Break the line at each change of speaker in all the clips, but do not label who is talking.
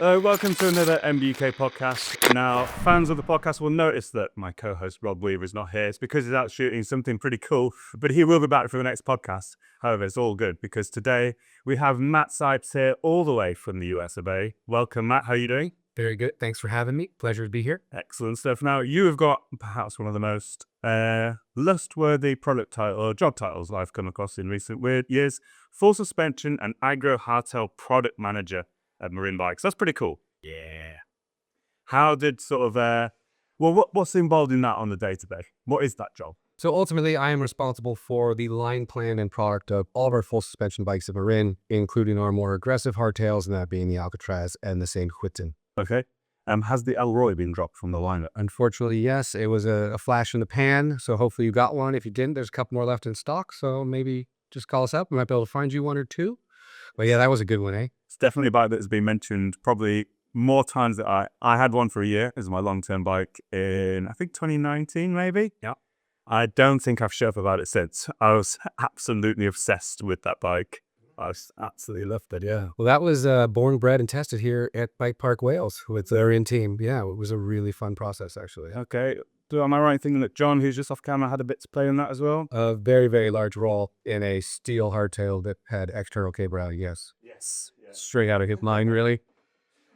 Welcome to another MBUK Podcast. Now, fans of the podcast will notice that my co-host Rob Weaver is not here. It's because he's out shooting something pretty cool, but he will be back for the next podcast. However, it's all good because today we have Matt Cipes here all the way from the US of A. Welcome, Matt. How are you doing?
Very good. Thanks for having me. Pleasure to be here.
Excellent stuff. Now, you have got perhaps one of the most lust-worthy product title or job titles I've come across in recent years. Full suspension and agro hardtail product manager at Marin bikes. That's pretty cool.
Yeah.
How did sort of, what's involved in that on the day-to-day? What is that job?
So ultimately, I am responsible for the line plan and product of all of our full suspension bikes at Marin, including our more aggressive hardtails, and that being the Alcatraz and the Saint Quentin.
Okay. Has the Elroy been dropped from the lineup?
Unfortunately, yes. It was a flash in the pan, so hopefully you got one. If you didn't, there's a couple more left in stock, so maybe just call us up. We might be able to find you one or two. But yeah, that was a good one, eh?
It's definitely a bike that has been mentioned probably more times than I had one for a year as my long-term bike in, I think, 2019, maybe?
Yeah.
I don't think I've shut up about it since. I was absolutely obsessed with that bike. I absolutely loved it, yeah.
Well, that was born, bred, and tested here at Bike Park Wales with their in-team. Yeah, it was a really fun process, actually.
Okay. Am I right in thinking that John, who's just off camera, had a bit to play in that as well?
A very, very large roll in a steel hardtail that had external cable routing, yes.
Yes.
Straight out of hip line, really.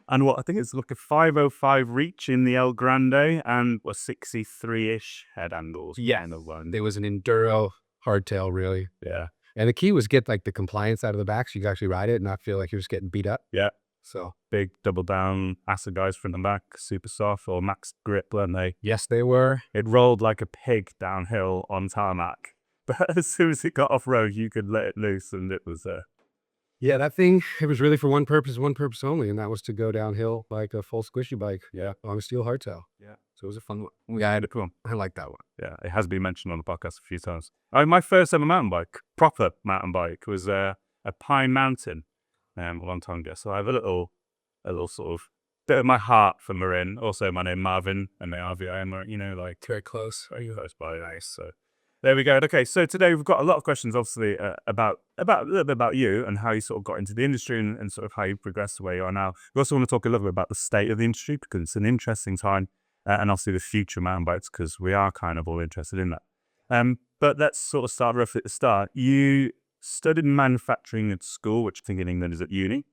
And I think it's like a 505 reach in the El Grande and 63-ish head handles.
Yeah. It was an enduro hardtail, really.
Yeah.
And the key was get like the compliance out of the back so you could actually ride it and not feel like you're just getting beat up.
Yeah.
So
big double down acid guys front and back, super soft or max grip, weren't they?
yes, they were.
It rolled like a pig downhill on tarmac. But as soon as it got off road, you could let it loose and it was
Yeah, that thing, it was really for one purpose only, and that was to go downhill like a full squishy bike.
Yeah.
On a steel hardtail.
Yeah.
So it was a fun one.
Yeah, I had a cool.
I like that one.
Yeah, it has been mentioned on the podcast a few times. My first ever mountain bike, proper mountain bike, was a Pine Mountain a long time ago. So I have a little sort of bit of my heart for Marin. Also, my name Marvin and the RVIM, like
Very close.
very close by. Nice. So there we go. Okay, so today we've got a lot of questions, obviously, about a little bit about you and how you sort of got into the industry and sort of how you progressed to where you are now. We also want to talk a little bit about the state of the industry because it's an interesting time. And obviously the future mountain bikes, because we are kind of all interested in that. But let's sort of start roughly at the start. You studied manufacturing at school, which I think in England is at uni,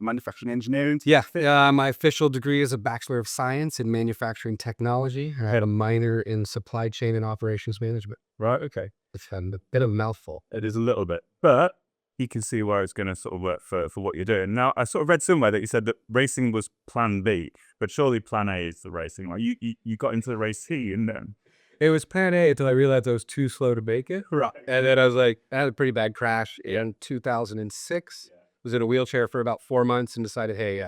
manufacturing engineering.
Yeah, my official degree is a Bachelor of Science in Manufacturing Technology. I had a minor in Supply Chain and Operations Management.
Right, okay.
It's a bit of a mouthful.
It is a little bit, but you can see where it's going to sort of work for what you're doing. Now, I sort of read somewhere that you said that racing was plan B, but surely plan A is the racing. Like you got into the race C and then...
It was plan A until I realized I was too slow to make it.
Right.
And then I was like, I had a pretty bad crash in 2006. Yeah. Was in a wheelchair for about 4 months and decided, hey,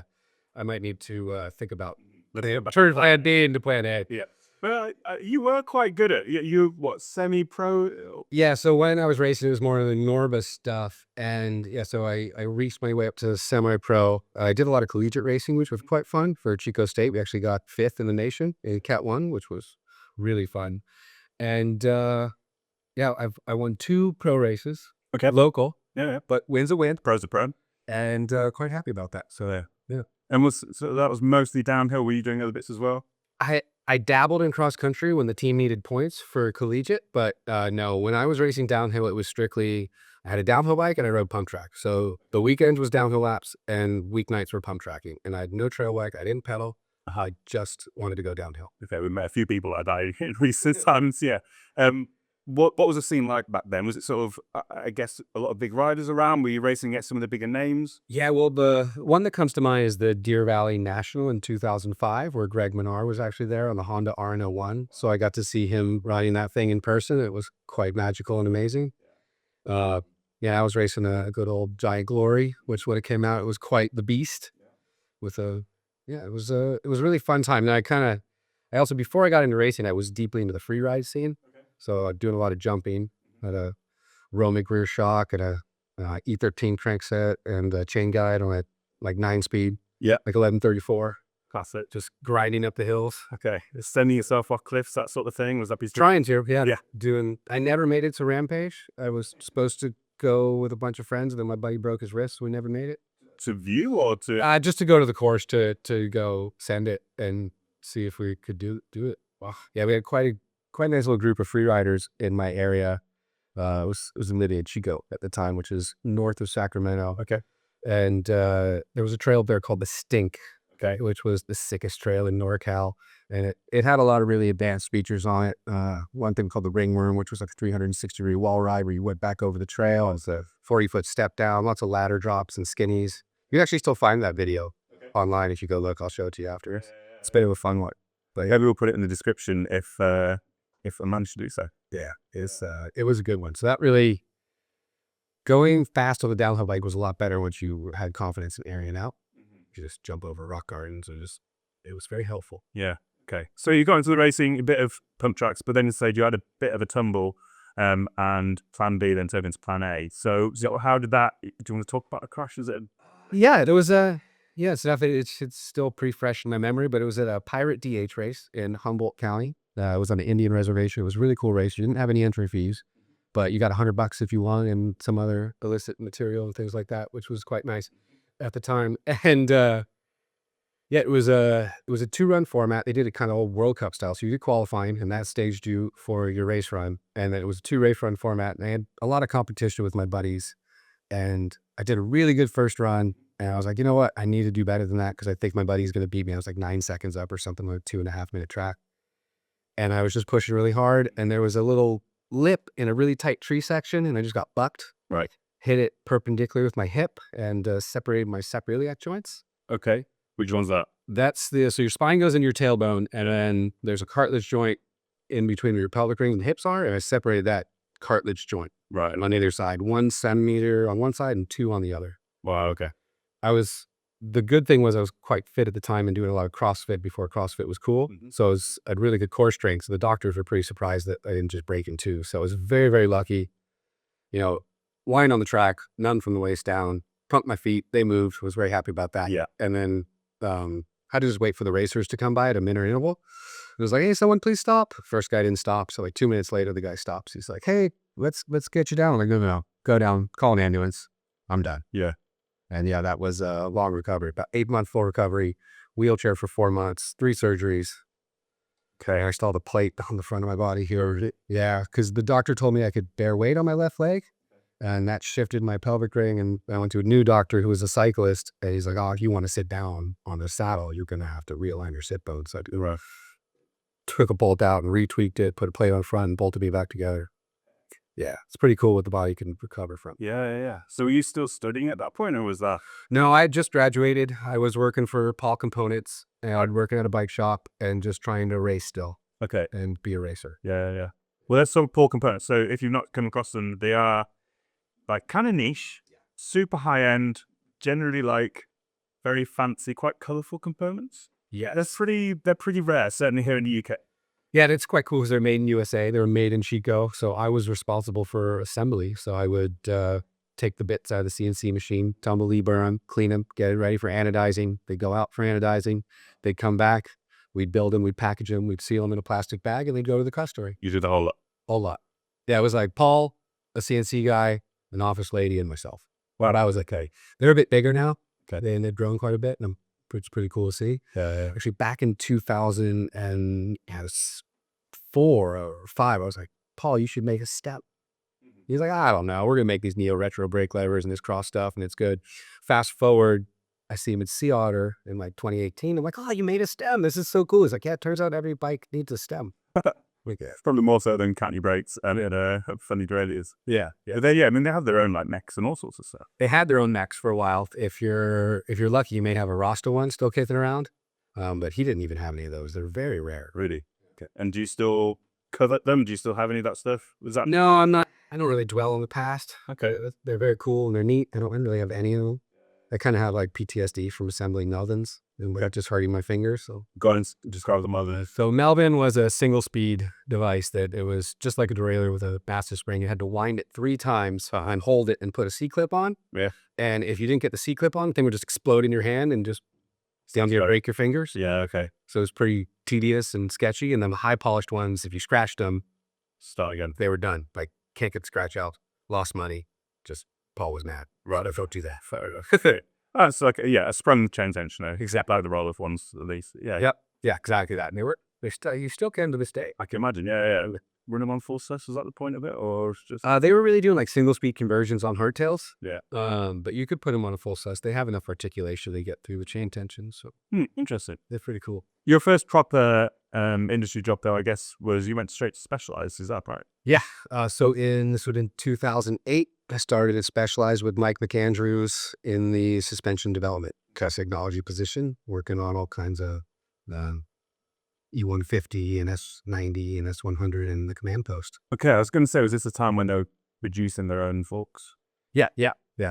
I might need to think about turn plan B into plan A.
Yeah. Well, you were quite good at semi-pro?
Yeah, so when I was racing, it was more of the Norba stuff. And yeah, so I reached my way up to semi-pro. I did a lot of collegiate racing, which was quite fun. For Chico State, we actually got 5th in the nation in Cat 1, which was really fun. And yeah, I won 2 pro races.
Okay.
Local.
Yeah.
But win's a win.
Pro's a pro.
And quite happy about that.
So
yeah.
And so that was mostly downhill. Were you doing other bits as well?
I dabbled in cross country when the team needed points for collegiate, but no, when I was racing downhill, it was strictly, I had a downhill bike and I rode pump track. So the weekends was downhill laps and weeknights were pump tracking. And I had no trail bike. I didn't pedal. I just wanted to go downhill.
Okay, we met a few people like that in recent times, yeah. What was the scene like back then? Was it sort of, I guess, a lot of big riders around? Were you racing against some of the bigger names?
Yeah, well, the one that comes to mind is the Deer Valley National in 2005, where Greg Menard was actually there on the Honda RN01. So I got to see him riding that thing in person. It was quite magical and amazing. Yeah, I was racing a good old Giant Glory, which when it came out, it was quite the beast. It was a really fun time. And I also, before I got into racing, I was deeply into the free ride scene. So doing a lot of jumping, had a Romic rear shock and a E13 crankset and a chain guide on a like 9-speed,
Yeah.
like 1134.
Classic.
Just grinding up the hills.
Okay. Sending yourself off cliffs, that sort of thing. Was that piece
Trying to, yeah.
Yeah.
I never made it to Rampage. I was supposed to go with a bunch of friends, and then my buddy broke his wrist, so we never made it.
to view or to?
Just to go to the course to go send it and see if we could do it. Wow. Yeah, we had quite a nice little group of free riders in my area. It was in Lydia, Chico at the time, which is north of Sacramento.
Okay.
And there was a trail up there called the Stink,
Okay.
which was the sickest trail in NorCal. And it had a lot of really advanced features on it. One thing called the Ringworm, which was like a 360-degree wall ride where you went back over the trail. It's a 40-foot step down, lots of ladder drops and skinnies. You can actually still find that video online if you go look. I'll show it to you after. It's a bit of a fun one.
But maybe we'll put it in the description if I manage to do so.
Yeah, it was a good one. So that really, going fast on the downhill bike was a lot better once you had confidence in airing out. You just jump over rock gardens and it was very helpful.
Yeah. Okay. So you got into the racing, a bit of pump tracks, but then you said you had a bit of a tumble, and plan B then turned into plan A. So how did that, do you want to talk about a crash? Is it?
Yeah, it was it's still pretty fresh in my memory, but it was at a pirate DH race in Humboldt County. It was on an Indian reservation. It was a really cool race. You didn't have any entry fees, but you got $100 if you won and some other illicit material and things like that, which was quite nice at the time. And it was a 2-run format. They did it kind of old World Cup style. So you did qualifying and that staged you for your race run. And then it was a 2-race run format. And I had a lot of competition with my buddies. And I did a really good first run. And I was like, you know what? I need to do better than that because I think my buddy's going to beat me. I was like 9 seconds up or something, like a 2.5-minute track. And I was just pushing really hard. And there was a little lip in a really tight tree section. And I just got bucked.
Right.
Hit it perpendicular with my hip and separated my sacroiliac joints.
Okay. Which one's that?
So your spine goes in your tailbone. And then there's a cartilage joint in between where your pelvic ring and the hips are. And I separated that cartilage joint.
Right.
On either side. 1 centimeter on one side and 2 on the other.
Wow. Okay.
The good thing was I was quite fit at the time and doing a lot of CrossFit before CrossFit was cool. So I was at really good core strength. So the doctors were pretty surprised that I didn't just break in two. So I was very, very lucky. Lying on the track, none from the waist down, pumped my feet. They moved, was very happy about that.
Yeah.
And then had to just wait for the racers to come by at a minute interval. It was like, hey, someone please stop. First guy didn't stop. So like 2 minutes later, the guy stops. He's like, hey, let's get you down. I'm like, no, go down, call an ambulance. I'm done.
Yeah.
And yeah, that was a long recovery, about 8-month full recovery, wheelchair for 4 months, 3 surgeries. Okay, I still have the plate on the front of my body here. Yeah, because the doctor told me I could bear weight on my left leg, and that shifted my pelvic ring. And I went to a new doctor who was a cyclist, and he's like, oh, if you want to sit down on the saddle, you're going to have to realign your sit bone. So I took a bolt out and retweaked it, put a plate on front, and bolted me back together. Yeah, it's pretty cool what the body can recover from.
Yeah. So were you still studying at that point, or was that?
No, I had just graduated. I was working for Paul Components, and I'd working at a bike shop and just trying to race still.
Okay.
And be a racer.
Yeah. Well, there's some Paul components. So if you've not come across them, they are like kind of niche, super high end, generally like very fancy, quite colorful components.
Yeah,
they're pretty rare, certainly here in the UK.
Yeah, it's quite cool because they're made in USA. They were made in Chico. So I was responsible for assembly. So I would take the bits out of the CNC machine, tumble burn them, clean them, get it ready for anodizing. They'd go out for anodizing. They'd come back. We'd build them. We'd package them. We'd seal them in a plastic bag, and they'd go to the customer.
You did the whole lot.
Whole lot. Yeah, it was like Paul, a CNC guy, an office lady, and myself. Wow. But I was like, okay. They're a bit bigger now. Okay. And they've grown quite a bit, and it's pretty cool to see.
Yeah.
Actually, back in 2004 or 5, I was like, Paul, you should make a step. He's like, I don't know. We're going to make these neo retro brake levers and this cross stuff, and it's good. Fast forward, I see him at Sea Otter in like 2018. I'm like, oh, you made a stem. This is so cool. He's like, yeah, it turns out every bike needs a stem.
Probably more so than Canty brakes and funny derailleurs.
Yeah.
They have their own like mechs and all sorts of stuff.
They had their own mechs for a while. If you're lucky, you may have a Rasta one still kicking around. But he didn't even have any of those. They're very rare.
Really? Okay. And do you still covet them? Do you still have any of that stuff? Was that?
No, I'm not. I don't really dwell on the past.
Okay.
They're very cool and they're neat. I don't really have any of them. I kind of have like PTSD from assembling Melvins and just hurting my fingers. So
go on and describe the Melvin.
So Melvin was a single speed device that it was just like a derailleur with a massive spring. You had to wind it 3 times and hold it and put a C-clip on.
Yeah.
And if you didn't get the C-clip on, the thing would just explode in your hand and just down here break your fingers.
Yeah. Okay.
So it was pretty tedious and sketchy. And then the high polished ones, if you scratched them,
start again.
They were done. Like can't get the scratch out. Lost money. Just Paul was mad.
Right.
Don't do that.
Fair enough. Oh, it's like a sprung chain tensioner, exactly like the roll of ones at least. Yeah,
Yep. Yeah, exactly that. And you still can to this day.
I can imagine. Yeah. Run them on full sets. Was that the point of it, or it's just
They were really doing like single speed conversions on hardtails.
yeah?
But you could put them on a full sus. They have enough articulation to get through the chain tension, so
Interesting.
they're pretty cool.
Your first proper industry job, though, I guess, was you went straight to Specialized. Is that right?
Yeah. So in 2008, I started at Specialized with Mike McAndrews in the suspension development technology position, working on all kinds of E150 and S90 and S100 in the command post.
Okay, I was going to say, was this a time when they were producing their own forks?
Yeah.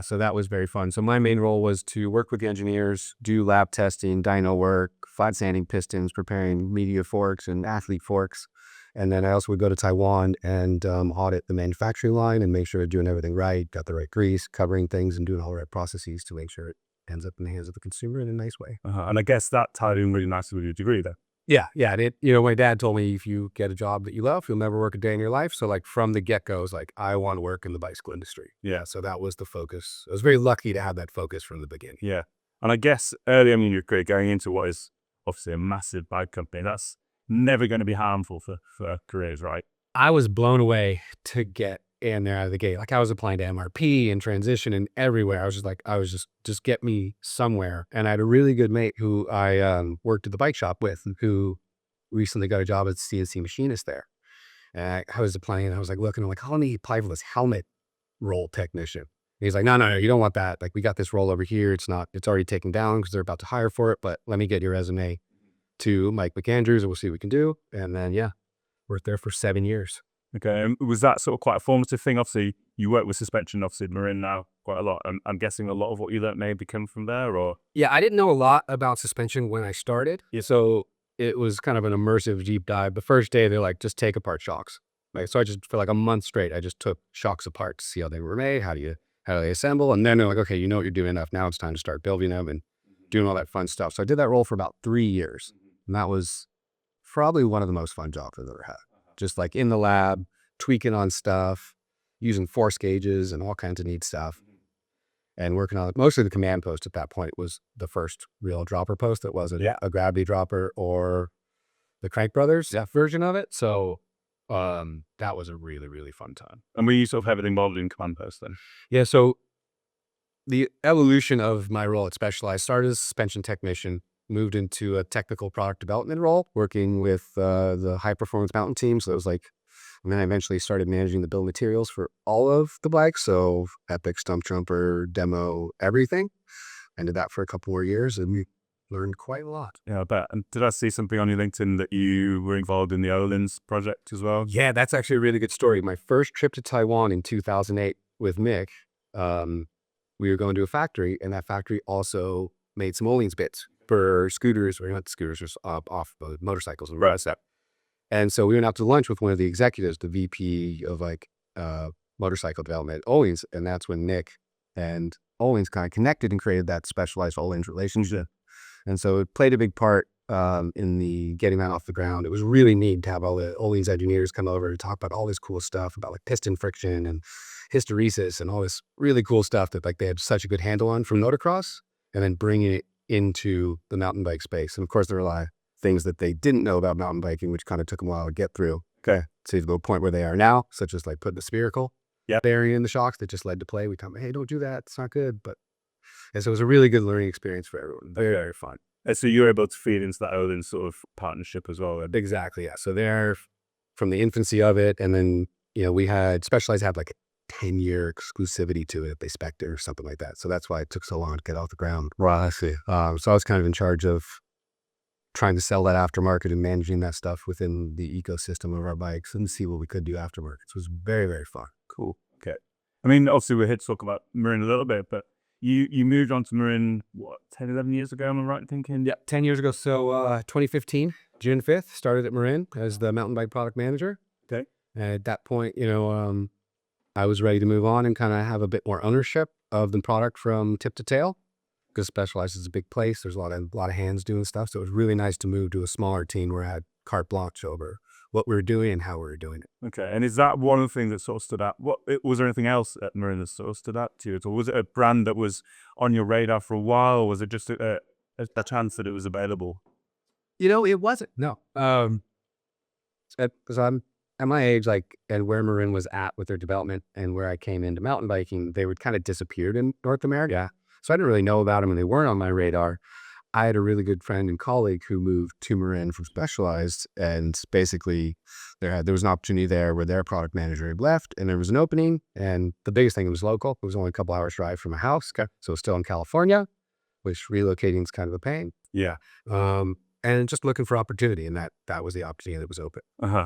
So that was very fun. So my main role was to work with the engineers, do lab testing, dyno work, flat sanding pistons, preparing media forks and athlete forks. And then I also would go to Taiwan and audit the manufacturing line and make sure we're doing everything right, got the right grease, covering things and doing all the right processes to make sure it ends up in the hands of the consumer in a nice way.
And I guess that tied in really nicely with your degree, then.
Yeah. And it, my dad told me if you get a job that you love, you'll never work a day in your life. So like from the get-go, I was like, I want to work in the bicycle industry.
Yeah.
So that was the focus. I was very lucky to have that focus from the beginning.
Yeah. And I guess early on in your career, going into what is obviously a massive bike company, that's never going to be harmful for careers, right?
I was blown away to get in there out of the gate. Like I was applying to MRP and transition and everywhere. I was just get me somewhere. And I had a really good mate who I worked at the bike shop with, who recently got a job as CNC machinist there. And I was applying and I was like looking, I'm like, how many apply for this helmet roll technician? And he's like, no, you don't want that. Like we got this roll over here. It's already taken down because they're about to hire for it. But let me get your resume to Mike McAndrews and we'll see what we can do. And then, worked there for 7 years.
Okay. And was that sort of quite a formative thing? Obviously, you work with suspension, obviously, at Marin now quite a lot. I'm guessing a lot of what you learned maybe come from there, or?
Yeah, I didn't know a lot about suspension when I started.
Yeah.
So it was kind of an immersive deep dive. The first day, they're like, just take apart shocks. Like, so I just, for like a month straight, I just took shocks apart to see how they were made, how do they assemble? And then they're like, okay, you know what you're doing enough. Now it's time to start building them and doing all that fun stuff. So I did that role for about 3 years. And that was probably one of the most fun jobs I've ever had. Just like in the lab, tweaking on stuff, using force gauges and all kinds of neat stuff. And working on mostly the command post at that point was the first real dropper post that wasn't a gravity dropper or the Crank Brothers version of it. So that was a really, really fun time.
And were you sort of heavily involved in command post then?
Yeah, so the evolution of my role at Specialized started as a suspension technician, moved into a technical product development role, working with the high performance mountain team. So it was like, and then I eventually started managing the bill of materials for all of the bikes. So Epic, Stump Jumper, Demo, everything. I did that for a couple more years and we learned quite a lot.
Yeah, I bet. And did I see something on your LinkedIn that you were involved in the Olins project as well?
Yeah, that's actually a really good story. My first trip to Taiwan in 2008 with Mick, we were going to a factory and that factory also made some Olins bits for scooters, or not scooters, just off motorcycles and
right.
Stuff. And so we went out to lunch with one of the executives, the VP of like motorcycle development at Olins. And that's when Nick and Olins kind of connected and created that Specialized Olins relationship. And so it played a big part in the getting that off the ground. It was really neat to have all the Olins engineers come over to talk about all this cool stuff about like piston friction and hysteresis and all this really cool stuff that like they had such a good handle on from motocross, and then bringing it into the mountain bike space. And of course, there were a lot of things that they didn't know about mountain biking, which kind of took them a while to get through.
Okay.
To the point where they are now, such as like putting a spherical bearing in the shocks that just led to play. We tell them, hey, don't do that. It's not good. And so it was a really good learning experience for everyone. Very, very fun.
And so you were able to feed into that Olin sort of partnership as well.
Exactly. Yeah. So they're from the infancy of it. And then, we had Specialized had like a 10-year exclusivity to it. They spec'd it or something like that. So that's why it took so long to get off the ground.
Right. I see.
So I was kind of in charge of trying to sell that aftermarket and managing that stuff within the ecosystem of our bikes and see what we could do aftermarket. So it was very, very fun.
Cool. Okay. I mean, obviously we're here to talk about Marin a little bit, but you moved on to Marin, 10, 11 years ago, am I right in thinking?
Yeah, 10 years ago. So 2015, June 5th, started at Marin as the mountain bike product manager.
Okay.
And at that point, I was ready to move on and kind of have a bit more ownership of the product from tip to tail, because Specialized is a big place. There's a lot of hands doing stuff. So it was really nice to move to a smaller team where I had carte blanche over what we were doing and how we were doing it.
Okay, and is that one of the things that sort of stood out? Was there anything else at Marin that sort of stood out to you at all? Was it a brand that was on your radar for a while, or was it just a chance that it was available?
It wasn't. No. Because I'm at my age, like, and where Marin was at with their development and where I came into mountain biking, they would kind of disappeared in North America. Yeah. So I didn't really know about them and they weren't on my radar. I had a really good friend and colleague who moved to Marin from Specialized, and basically there was an opportunity there where their product manager had left and there was an opening, and the biggest thing, it was local. It was only a couple hours drive from my house. Okay. So it's still in California, which relocating is kind of a pain.
Yeah.
And just looking for opportunity, and that was the opportunity that was open.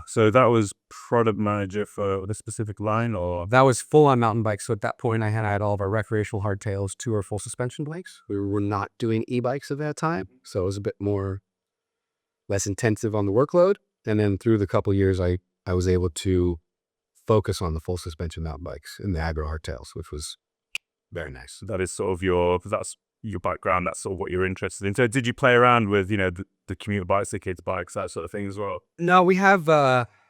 So that was product manager for the specific line, or?
That was full on mountain bikes. So at that point, I had all of our recreational hardtails to our full suspension bikes. We were not doing e-bikes at that time, so it was a bit less intensive on the workload. And then through the couple of years, I was able to focus on the full suspension mountain bikes and the agro hardtails, which was very nice.
That is sort of that's your background. That's sort of what you're interested in. So did you play around with, the commuter bikes, the kids' bikes, that sort of thing as well?
No, we have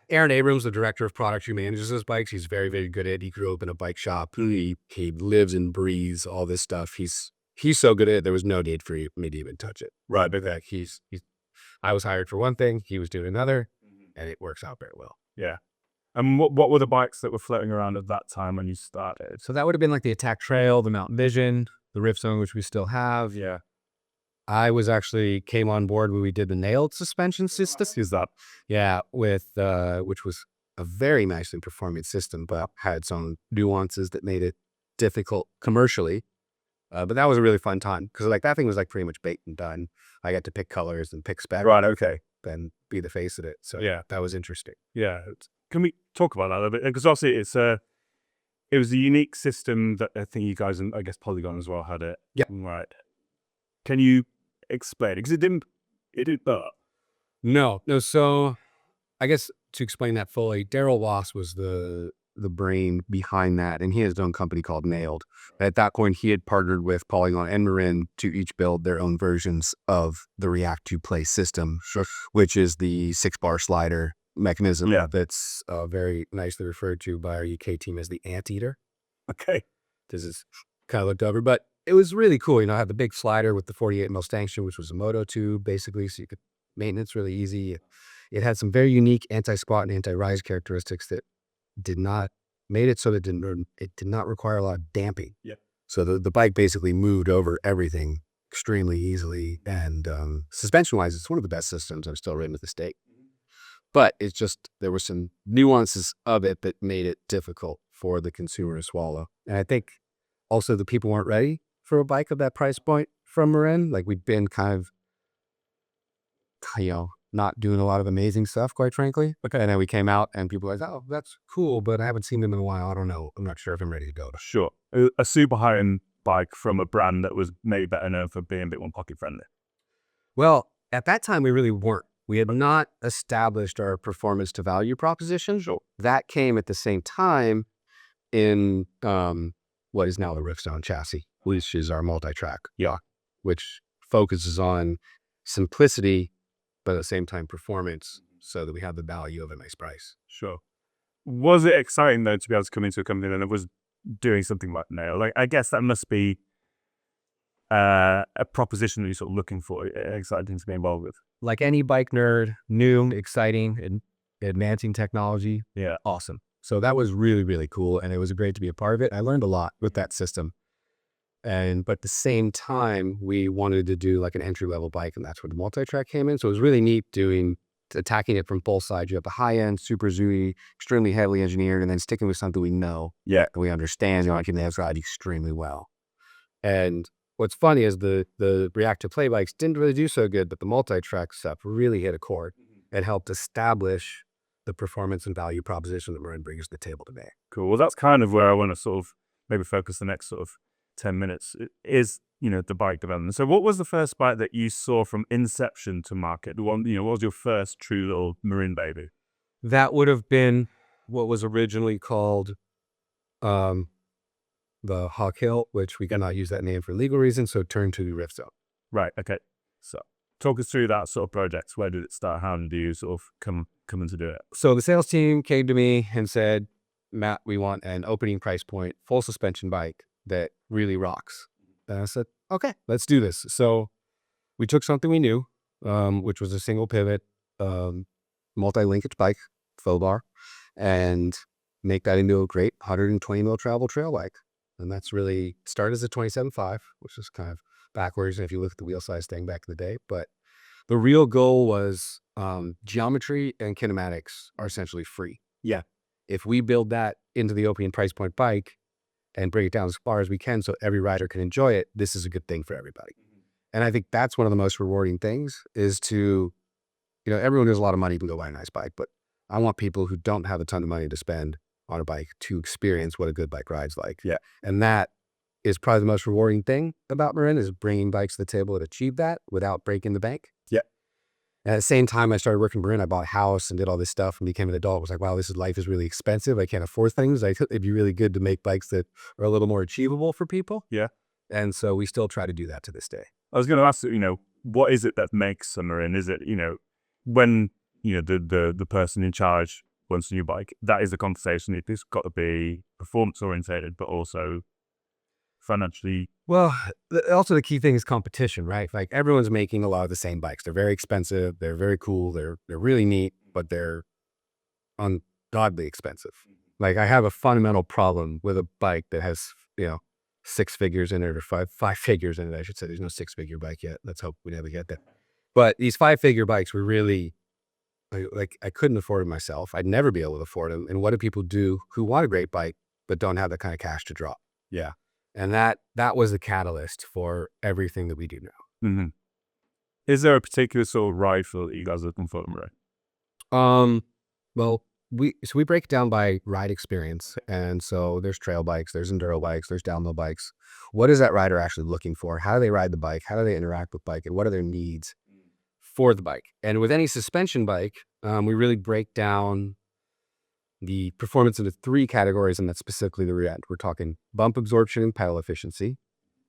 Aaron Abrams, the director of product, who manages those bikes. He's very, very good at it. He grew up in a bike shop. He lives and breathes all this stuff. He's so good at it, there was no need for me to even touch it.
Right.
But I was hired for one thing, he was doing another, and it works out very well.
Yeah. And what were the bikes that were floating around at that time when you started?
So that would have been like the Attack Trail, the Mountain Vision, the Rift Zone, which we still have.
Yeah.
I came on board when we did the nailed suspension system.
Is that?
Yeah, with which was a very nicely performing system, but had some nuances that made it difficult commercially. But that was a really fun time because that thing was pretty much baked and done. I got to pick colors and pick specs.
Right. Okay.
And be the face of it. So
yeah,
that was interesting.
Yeah. Can we talk about that a little bit? Because obviously it was a unique system that I think you guys, and I guess Polygon as well, had it.
Yeah.
Right. Can you explain? Because it didn't burn.
No. So I guess to explain that fully, Daryl Ross was the brain behind that, and he has his own company called Nailed. At that point, he had partnered with Polygon and Marin to each build their own versions of the React to Play system, which is the 6-bar slider mechanism that's very nicely referred to by our UK team as the Anteater.
Okay.
This is kind of looked over, but it was really cool. I had the big slider with the 48 mil stanchion, which was a moto tube, basically, so you could maintenance really easy. It had some very unique anti-squat and anti-rise characteristics that made it so that it did not require a lot of damping.
Yeah.
So the bike basically moved over everything extremely easily, and suspension-wise, it's one of the best systems I've still ridden to this date. But it's just, there were some nuances of it that made it difficult for the consumer to swallow. And I think also the people weren't ready for a bike of that price point from Marin. We'd been kind of, not doing a lot of amazing stuff, quite frankly. Okay. And then we came out and people were like, oh, that's cool, but I haven't seen them in a while. I don't know. I'm not sure if I'm ready to go.
Sure. A super high-end bike from a brand that was maybe better known for being a bit more pocket-friendly.
Well, at that time, we really weren't. We had not established our performance to value proposition.
Sure.
That came at the same time in what is now the Rift Zone chassis, which is our multi-track.
Yeah.
Which focuses on simplicity, but at the same time performance, so that we have the value of a nice price.
Sure. Was it exciting though to be able to come into a company and it was doing something like Nail? I guess that must be a proposition that you're sort of looking for, exciting to be involved with.
Like any bike nerd, new, exciting, and advancing technology.
Yeah.
Awesome. So that was really, really cool. And it was great to be a part of it. I learned a lot with that system. But at the same time, we wanted to do an entry-level bike, and that's where the multi-track came in. So it was really neat attacking it from both sides. You have the high-end, super zooey, extremely heavily engineered, and then sticking with something we know.
Yeah.
And we understand, can ride extremely well. And what's funny is the React to Play bikes didn't really do so good, but the multi-track stuff really hit a chord and helped establish the performance and value proposition that Marin brings to the table today.
Cool. Well, that's kind of where I want to sort of maybe focus the next sort of 10 minutes is, the bike development. So what was the first bike that you saw from inception to market? The one, what was your first true little Marin baby?
That would have been what was originally called the Hawk Hill, which we cannot use that name for legal reasons, so turned to the Rift Zone.
Right. Okay. So Talk us through that sort of project. Where did it start? How did you sort of come in to do it?
So the sales team came to me and said, Matt, we want an opening price point, full suspension bike that really rocks. And I said, okay, let's do this. So we took something we knew, which was a single pivot, multi-linkage bike, faux bar, and make that into a great 120 mil travel trail bike. And that's really started as a 27.5, which is kind of backwards if you look at the wheel size thing back in the day. But the real goal was geometry and kinematics are essentially free.
Yeah.
If we build that into the opening price point bike and bring it down as far as we can so every rider can enjoy it, this is a good thing for everybody. And I think that's one of the most rewarding things is to, everyone who has a lot of money can go buy a nice bike, but I want people who don't have a ton of money to spend on a bike to experience what a good bike ride's like.
Yeah.
And that is probably the most rewarding thing about Marin is bringing bikes to the table that achieve that without breaking the bank.
Yeah.
And at the same time I started working Marin, I bought a house and did all this stuff and became an adult. I was like, wow, life is really expensive. I can't afford things. It'd be really good to make bikes that are a little more achievable for people.
Yeah.
And so we still try to do that to this day.
I was going to ask you, what is it that makes a Marin? Is it, when, the person in charge wants a new bike, that is a conversation. It's got to be performance orientated, but also financially.
Well, also the key thing is competition, right? Like everyone's making a lot of the same bikes. They're very expensive. They're very cool. They're really neat, but they're ungodly expensive. Like I have a fundamental problem with a bike that has, 6 figures in it or five figures in it. I should say there's no 6-figure bike yet. Let's hope we never get that. But these 5-figure bikes were really I couldn't afford them myself. I'd never be able to afford them. And what do people do who want a great bike, but don't have that kind of cash to drop?
Yeah.
And that was the catalyst for everything that we do now.
Mm-hmm. Is there a particular sort of ride feel that you guys are looking for, right?
Well, we break it down by ride experience. And so there's trail bikes, there's enduro bikes, there's downhill bikes. What is that rider actually looking for? How do they ride the bike? How do they interact with bike? And what are their needs for the bike? And with any suspension bike, we really break down the performance into 3 categories, and that's specifically the rear end. We're talking bump absorption and pedal efficiency,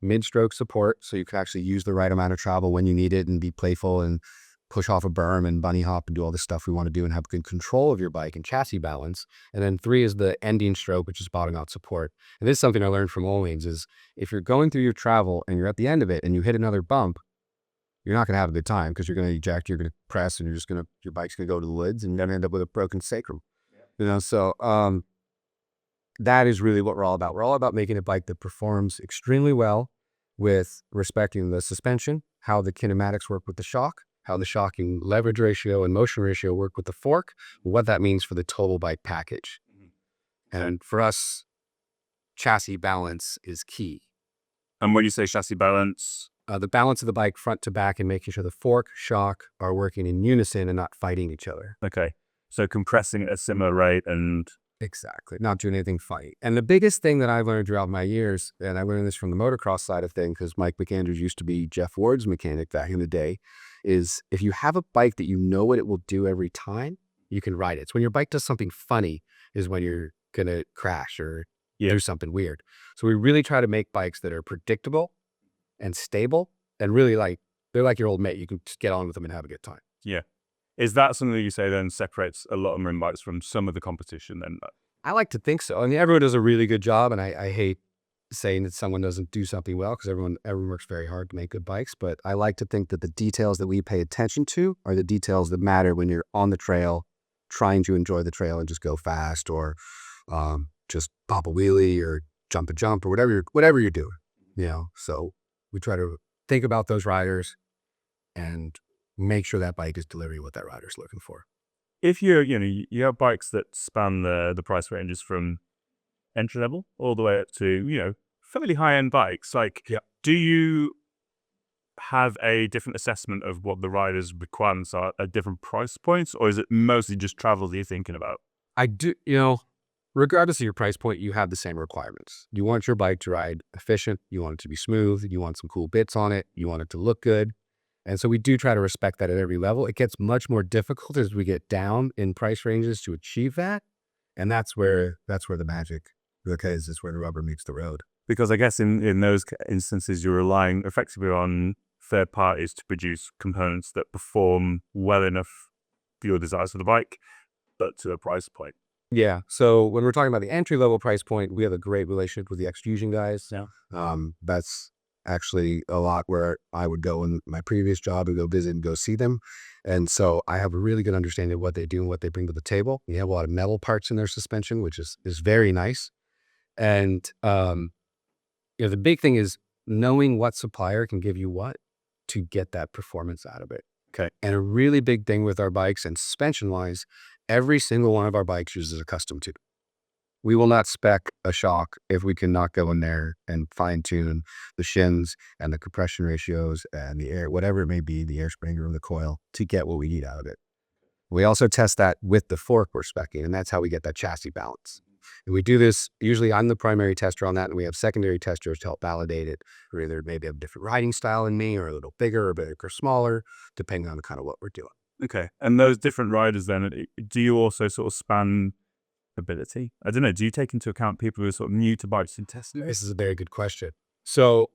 mid-stroke support, so you can actually use the right amount of travel when you need it and be playful and push off a berm and bunny hop and do all the stuff we want to do and have good control of your bike and chassis balance. And then 3 is the ending stroke, which is bottom out support. And this is something I learned from Olings is if you're going through your travel and you're at the end of it and you hit another bump, you're not going to have a good time because you're going to eject, you're going to press, and your bike's going to go to the woods and you're going to end up with a broken sacrum. So that is really what we're all about. We're all about making a bike that performs extremely well with respecting the suspension, how the kinematics work with the shock, how the shocking leverage ratio and motion ratio work with the fork, what that means for the total bike package. And for us, chassis balance is key.
And when you say chassis balance?
The balance of the bike front to back and making sure the fork, shock are working in unison and not fighting each other.
Okay. So compressing at a similar rate and...
Exactly. Not doing anything funny. And the biggest thing that I've learned throughout my years, and I learned this from the motocross side of things, because Mike McAndrews used to be Jeff Ward's mechanic back in the day, is if you have a bike that you know what it will do every time, you can ride it. It's when your bike does something funny is when you're going to crash or do something weird. So we really try to make bikes that are predictable and stable and really they're like your old mate. You can just get on with them and have a good time.
Yeah. Is that something that you say then separates a lot of Marin bikes from some of the competition then?
I like to think so. I mean, everyone does a really good job, and I hate saying that someone doesn't do something well because everyone works very hard to make good bikes. But I like to think that the details that we pay attention to are the details that matter when you're on the trail, trying to enjoy the trail and just go fast or just pop a wheelie or jump a jump or whatever you're doing. So we try to think about those riders and make sure that bike is delivering what that rider's looking for.
If you have bikes that span the price ranges from entry level all the way up to, fairly high-end bikes, do you have a different assessment of what the rider's requirements are at different price points, or is it mostly just travel that you're thinking about?
I do, regardless of your price point, you have the same requirements. You want your bike to ride efficient, you want it to be smooth, you want some cool bits on it, you want it to look good. And so we do try to respect that at every level. It gets much more difficult as we get down in price ranges to achieve that. And that's where the magic is where the rubber meets the road.
Because I guess in those instances, you're relying effectively on third parties to produce components that perform well enough for your desires for the bike, but to a price point.
Yeah. So when we're talking about the entry level price point, we have a great relationship with the Extrusion guys.
Yeah.
That's actually a lot where I would go in my previous job and go visit and go see them. And so I have a really good understanding of what they do and what they bring to the table. We have a lot of metal parts in their suspension, which is very nice. And, the big thing is knowing what supplier can give you what to get that performance out of it.
Okay.
And a really big thing with our bikes and suspension wise, every single one of our bikes uses a custom tube. We will not spec a shock if we cannot go in there and fine tune the shins and the compression ratios and the air, whatever it may be, the air spring or the coil to get what we need out of it. We also test that with the fork we're speccing, and that's how we get that chassis balance. And we do this, usually I'm the primary tester on that, and we have secondary testers to help validate it, or either maybe have a different riding style than me, or a little bigger or bigger or smaller, depending on kind of what we're doing.
Okay. And those different riders then, do you also sort of span ability? I don't know. Do you take into account people who are sort of new to bikes and testing?
This is a very good question. So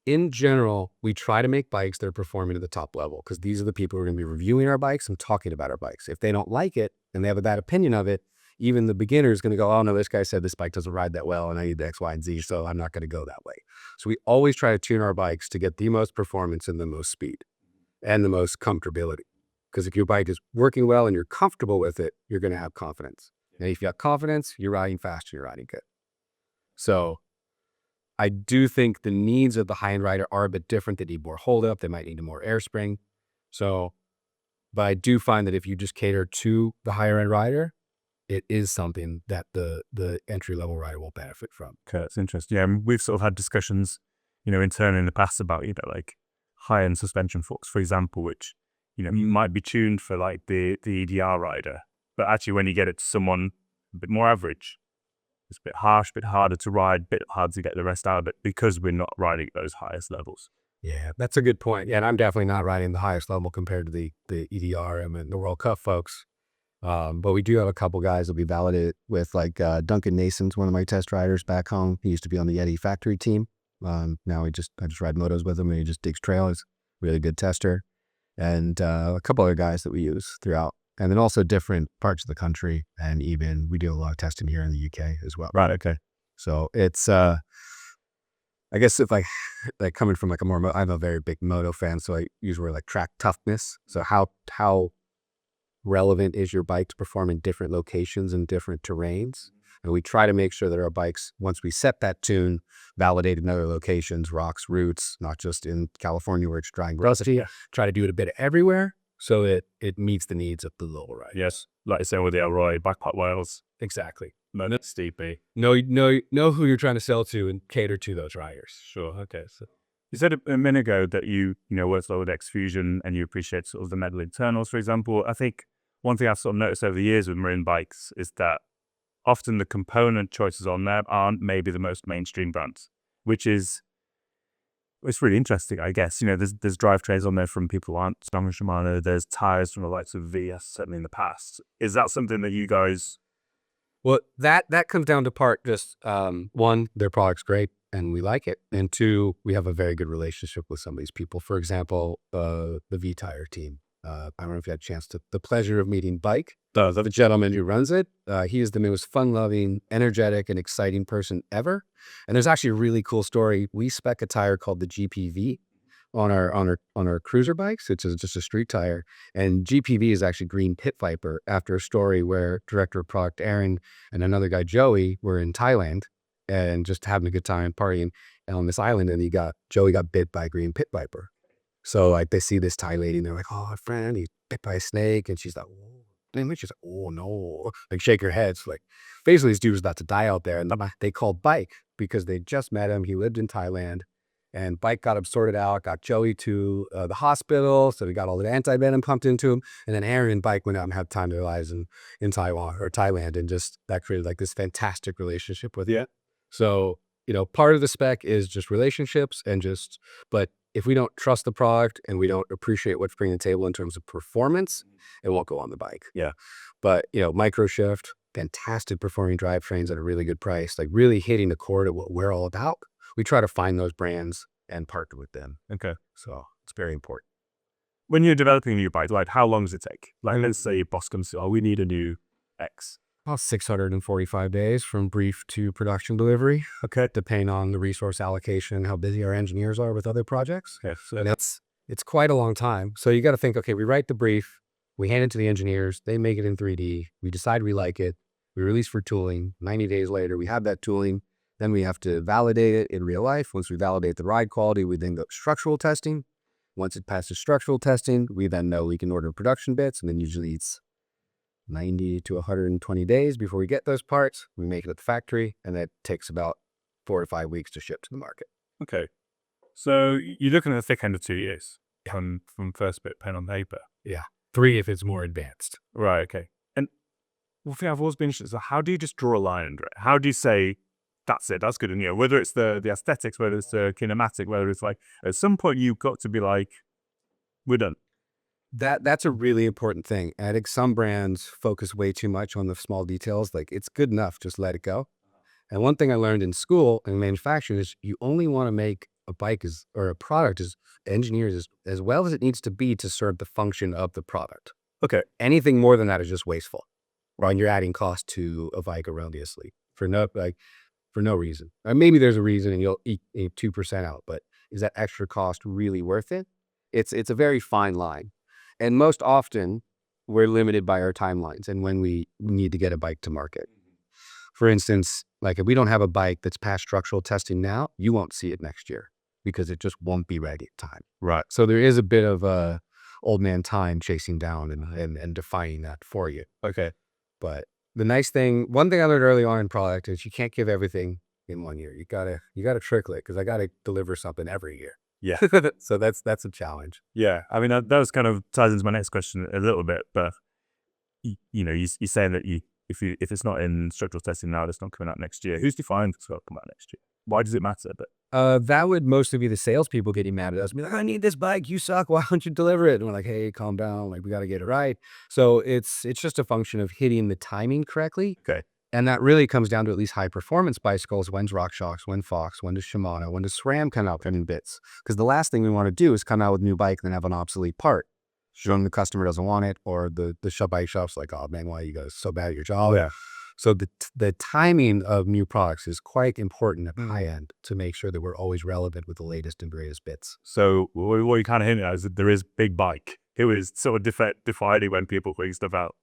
in general, we try to make bikes that are performing at the top level because these are the people who are going to be reviewing our bikes and talking about our bikes. If they don't like it and they have a bad opinion of it, even the beginner is going to go, oh no, this guy said this bike doesn't ride that well and I need the X, Y, and Z, so I'm not going to go that way. So we always try to tune our bikes to get the most performance and the most speed and the most comfortability. Because if your bike is working well and you're comfortable with it, you're going to have confidence. And if you have confidence, you're riding fast, you're riding good. So I do think the needs of the high-end rider are a bit different. They need more hold-up. They might need more air spring. So, but I do find that if you just cater to the higher-end rider, it is something that the entry-level rider will benefit from.
Okay, that's interesting. Yeah, and we've sort of had discussions, internally in the past about, like high-end suspension forks, for example, which, might be tuned for like the EDR rider. But actually, when you get it to someone a bit more average, it's a bit harsh, a bit harder to ride, a bit hard to get the rest out of it because we're not riding at those highest levels.
Yeah, that's a good point. Yeah, and I'm definitely not riding the highest level compared to the EDR and the World Cup folks. But we do have a couple guys that we validated with, like Duncan Nason's one of my test riders back home. He used to be on the Yeti factory team. Now I just ride motos with him and he just digs trail. He's a really good tester. And a couple other guys that we use throughout. And then also different parts of the country. And even we do a lot of testing here in the UK as well.
Right, okay.
So it's, I guess if like coming from like I'm a very big moto fan. So I use word like track toughness. So how relevant is your bike to perform in different locations and different terrains? And we try to make sure that our bikes, once we set that tune, validated in other locations, rocks, roots, not just in California where it's dry and rusty, try to do it a bit everywhere so it meets the needs of the lower ride.
Yes, like I said with the Elroy, backpack whales.
Exactly.
No, steepy.
Know who you're trying to sell to and cater to those riders.
Sure, okay. So you said a minute ago that you worked a lot with X-Fusion and you appreciate sort of the metal internals, for example. I think one thing I've sort of noticed over the years with Marin bikes is that often the component choices on there aren't maybe the most mainstream brands, which is, it's really interesting, I guess. There's drivetrains on there from people who aren't strong as Shimano. There's tires from the likes of VS, certainly in the past. Is that something that you guys...
Well, that comes down to part just, one, their product's great and we like it. And two, we have a very good relationship with some of these people. For example, the V-Tire team. I don't know if you had a chance the pleasure of meeting Bike, the gentleman who runs it. He is the most fun-loving, energetic, and exciting person ever. And there's actually a really cool story. We spec a tire called the GPV on our cruiser bikes. It's just a street tire. And GPV is actually Green Pit Viper, after a story where director of product Aaron and another guy Joey were in Thailand and just having a good time partying on this island. And Joey got bit by a Green Pit Viper. So like they see this Thai lady and they're like, oh, friend, he's bit by a snake. And she's like, oh. And she's like, oh no, like shake her head. So like basically this dude was about to die out there. And they called Bike because they just met him. He lived in Thailand and Bike got him sorted out, got Joey to the hospital. So we got all the anti-venom pumped into him. And then Aaron and Bike went out and had time to their lives in Taiwan or Thailand. And just that created like this fantastic relationship with it. So, part of the spec is just relationships but if we don't trust the product and we don't appreciate what's bringing to the table in terms of performance, it won't go on the bike.
Yeah.
But, Microshift, fantastic performing drivetrains at a really good price, like really hitting the chord of what we're all about. We try to find those brands and partner with them.
Okay.
So it's very important.
When you're developing a new bike, like how long does it take? Like let's say your boss comes to, oh, we need a new X.
About 645 days from brief to production delivery.
Okay.
Depending on the resource allocation, how busy our engineers are with other projects.
Yeah. So
And it's quite a long time. So you got to think, okay, we write the brief, we hand it to the engineers, they make it in 3D, we decide we like it, we release for tooling. 90 days later, we have that tooling. Then we have to validate it in real life. Once we validate the ride quality, we then go structural testing. Once it passes structural testing, we then know we can order production bits, and then usually it's 90 to 120 days before we get those parts. We make it at the factory, and that takes about 4 to 5 weeks to ship to the market.
Okay. So you're looking at the thick end of 2 years from first bit pen on paper.
3 if it's more advanced.
Right. Okay. And one thing I've always been interested in is how do you just draw a line under it? How do you say, that's it, that's good? And, whether it's the aesthetics, whether it's the kinematic, whether it's like, at some point you've got to be like, we're done.
That's a really important thing. I think some brands focus way too much on the small details. Like, it's good enough, just let it go. And one thing I learned in school in manufacturing is you only want to make a bike or a product as engineers as well as it needs to be to serve the function of the product.
Okay.
Anything more than that is just wasteful. Right? You're adding cost to a bike erroneously for no reason. Or maybe there's a reason and you'll eat 2% out, but is that extra cost really worth it? It's a very fine line. And most often we're limited by our timelines and when we need to get a bike to market. For instance, like if we don't have a bike that's past structural testing now, you won't see it next year because it just won't be ready in time.
Right.
So there is a bit of old man time chasing down and defining that for you.
Okay.
But the nice thing, one thing I learned early on in product is you can't give everything in 1 year. You gotta trickle it because I gotta deliver something every year.
Yeah.
So that's a challenge.
Yeah. I mean, that was kind of ties into my next question a little bit, but you're saying that if it's not in structural testing now, it's not coming out next year. Who's defined it's got to come out next year? Why does it matter? But
That would mostly be the salespeople getting mad at us, be like, I need this bike, you suck, why don't you deliver it? And we're like, hey, calm down, like we got to get it right. So it's just a function of hitting the timing correctly.
Okay.
And that really comes down to at least high performance bicycles. When's RockShox? When Fox? When does Shimano? When does SRAM come out in bits? Because the last thing we want to do is come out with a new bike and then have an obsolete part. Showing the customer doesn't want it, or the bike shop's like, oh man, why are you guys so bad at your job?
yeah.
So the timing of new products is quite important at the high end to make sure that we're always relevant with the latest and greatest bits.
So what you kind of hinting at is that there is big bike. It was sort of defining when people bring stuff out.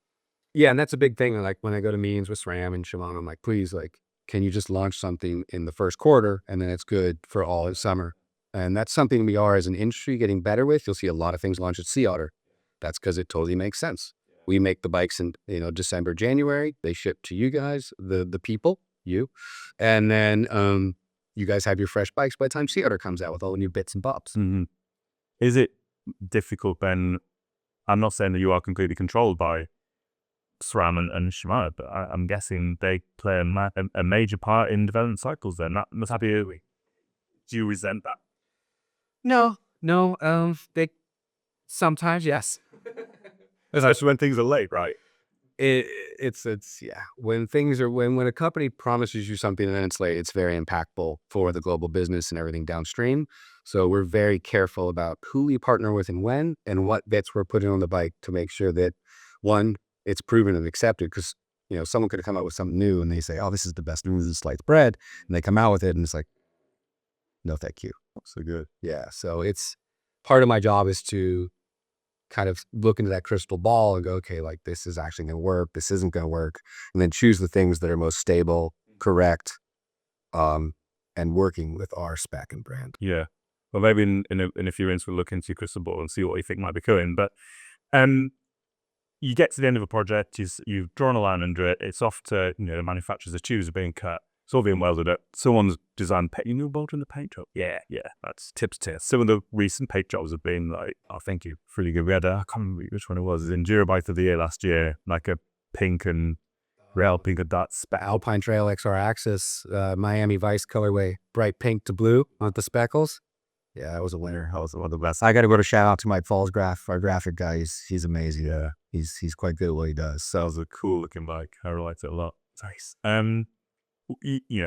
Yeah, and that's a big thing. Like when I go to meetings with SRAM and Shimano, I'm like, please, like, can you just launch something in the first quarter and then it's good for all in summer? And that's something we are as an industry getting better with. You'll see a lot of things launch at Sea Otter. That's because it totally makes sense. We make the bikes in December, January. They ship to you guys, the people, you, and then you guys have your fresh bikes by the time Sea Otter comes out with all the new bits and bobs.
Mm-hmm. Is it difficult then? I'm not saying that you are completely controlled by SRAM and Shimano, but I'm guessing they play a major part in development cycles. Then that must have you. Do you resent that?
No. They sometimes, yes.
Especially when things are late, right?
It's when a company promises you something and then it's late, it's very impactful for the global business and everything downstream. So we're very careful about who we partner with and when and what bits we're putting on the bike to make sure that one, it's proven and accepted. Because someone could have come out with something new and they say, oh, this is the best news since sliced bread, and they come out with it and it's like, no thank you.
So good.
Yeah, so it's part of my job is to kind of look into that crystal ball and go, okay, like this is actually going to work, this isn't going to work, and then choose the things that are most stable, correct, and working with our spec and brand.
Yeah. Well, maybe in a few minutes we'll look into your crystal ball and see what you think might be coming. But you get to the end of a project, you've drawn a line under it, it's off to the manufacturers, the tubes are being cut, it's all being welded up. Someone's designed you new bolt in the paint job. Yeah, that's tips to. Some of the recent paint jobs have been like, oh, thank you, really good. We had I can't remember which one it was. It was Enduro Bike of the Year last year, like a pink and rail pink and dots.
Alpine Trail XR Axis, Miami Vice colorway, bright pink to blue with the speckles. Yeah, that was a winner. That was one of the best. I got to go to shout out to Mike Falls, our graphic guy. He's amazing.
Yeah,
he's quite good at what he does.
So that was a cool looking bike. I liked it a lot.
Nice.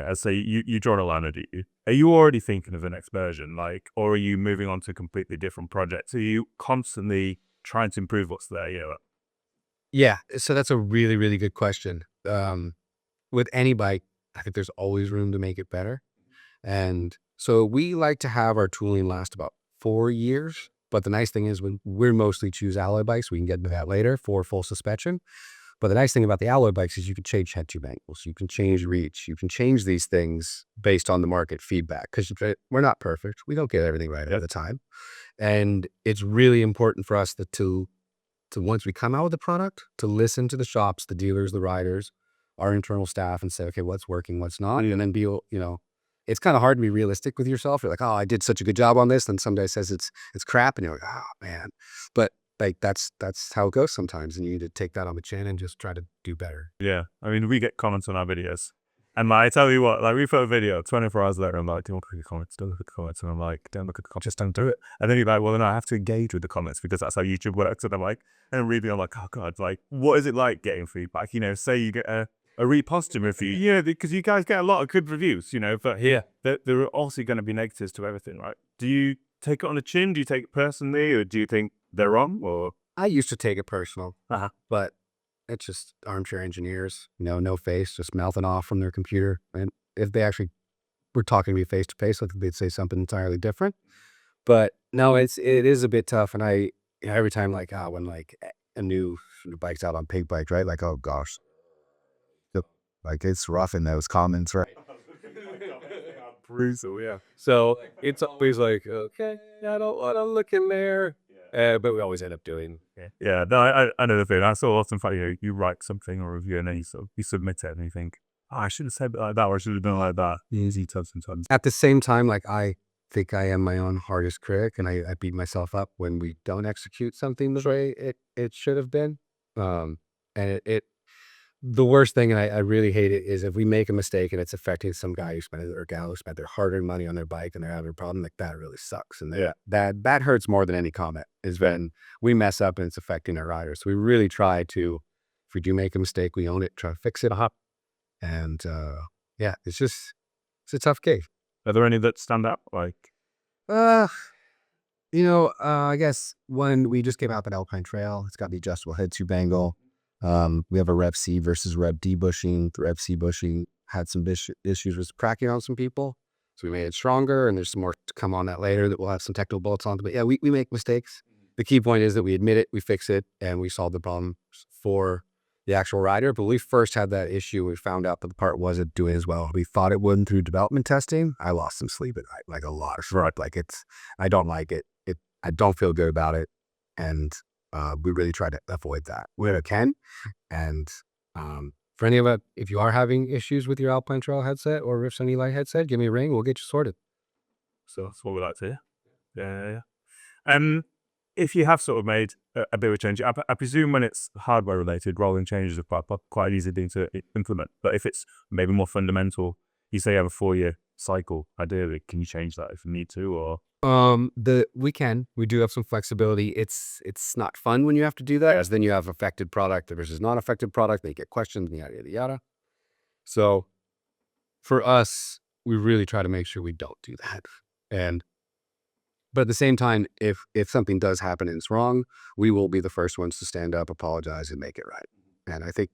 As say you draw a line, are you already thinking of the next version, like, or are you moving on to a completely different project? Are you constantly trying to improve what's there?
Yeah, so that's a really, really good question. With any bike, I think there's always room to make it better. And so we like to have our tooling last about 4 years. But the nice thing is when we mostly choose alloy bikes, we can get into that later for full suspension. But the nice thing about the alloy bikes is you can change head tube angles, you can change reach, you can change these things based on the market feedback because we're not perfect. We don't get everything right all the time. And it's really important for us to once we come out with the product, to listen to the shops, the dealers, the riders, our internal staff and say, okay, what's working, what's not. And then it's kind of hard to be realistic with yourself. You're like, oh, I did such a good job on this. Then some guy says it's crap. And you're like, oh man. But like, that's how it goes sometimes. And you need to take that on the chin and just try to do better.
Yeah. I mean, we get comments on our videos. And I tell you what, like we put a video 24 hours later, I'm like, don't look at the comments, don't look at the comments. And I'm like, don't look at the comments, just don't do it. And then you're like, well, then I have to engage with the comments because that's how YouTube works. And I'm like, and reading, I'm like, oh God, like, what is it like getting feedback? Say you get a reposting review, because you guys get a lot of good reviews, but here, there are also going to be negatives to everything, right? Do you take it on the chin? Do you take it personally? Or do you think they're wrong? Or
I used to take it personal, but it's just armchair engineers, no face, just mouthing off from their computer. And if they actually were talking to me face to face, I think they'd say something entirely different. But no, it is a bit tough. And every time when like a new bike's out on Pig Bike, right? Like, oh gosh, like it's rough in those comments, right?
brutal, yeah.
So it's always like, okay, I don't want to look in there. But we always end up doing.
Yeah, no, I know the feeling. I saw often you write something or review and then you submit it and you think, oh, I should have said it like that or I should have done it like that. Easy tough sometimes.
At the same time, like I think I am my own hardest critic and I beat myself up when we don't execute something the way it should have been. And the worst thing, and I really hate it, is if we make a mistake and it's affecting some guy who spent or gal who spent their hard-earned money on their bike and they're having a problem, like that really sucks. And that hurts more than any comment is when we mess up and it's affecting our riders. So we really try to, if we do make a mistake, we own it, try to fix it up. And it's a tough gig.
Are there any that stand out?
I guess when we just came out that Alpine Trail, it's got the adjustable head tube angle. We have a Rev C versus Rev D bushing. The Rev C bushing had some issues with cracking on some people. So we made it stronger and there's some more to come on that later that we'll have some technical bullets on. But yeah, we make mistakes. The key point is that we admit it, we fix it, and we solve the problem for the actual rider. But when we first had that issue, we found out that the part wasn't doing as well. We thought it wouldn't through development testing. I lost some sleep at night, like a lot. Like I don't like it. I don't feel good about it. And we really try to avoid that where we can. And for any of it, if you are having issues with your Alpine Trail headset or Rift Sunny Light headset, give me a ring. We'll get you sorted.
So that's what we like to hear. Yeah. If you have sort of made a bit of a change, I presume when it's hardware related, rolling changes are quite easy thing to implement. But if it's maybe more fundamental, you say you have a 4-year cycle, ideally, can you change that if you need to? Or
we do have some flexibility. It's not fun when you have to do that, as then you have affected product versus non-affected product. They get questions, yada yada yada. So for us, we really try to make sure we don't do that. But at the same time, if something does happen and it's wrong, we will be the first ones to stand up, apologize, and make it right. And I think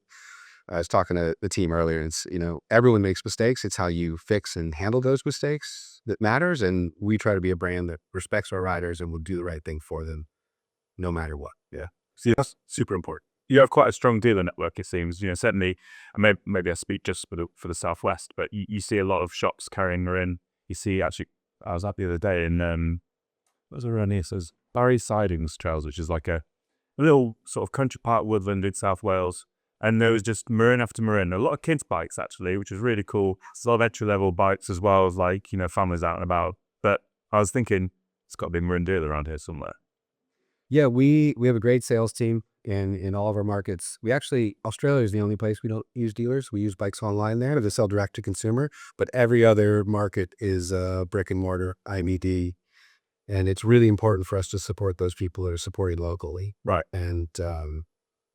I was talking to the team earlier, and it's, everyone makes mistakes. It's how you fix and handle those mistakes that matters. And we try to be a brand that respects our riders and will do the right thing for them no matter what.
Yeah. See, that's super important. You have quite a strong dealer network, it seems. Certainly, maybe I speak just for the Southwest, but you see a lot of shops carrying Marin. You see, actually, I was out the other day in, what was around here? It says Barry Sidings Trails, which is like a little sort of country park woodland in South Wales. And there was just Marin after Marin. A lot of kids' bikes, actually, which was really cool. There's a lot of entry-level bikes as well as families out and about. But I was thinking, it's got to be a Marin dealer around here somewhere.
Yeah, we have a great sales team in all of our markets. Australia is the only place we don't use dealers. We use bikes online there to sell direct to consumer. But every other market is brick and mortar, IMED. And it's really important for us to support those people that are supporting locally.
Right.
And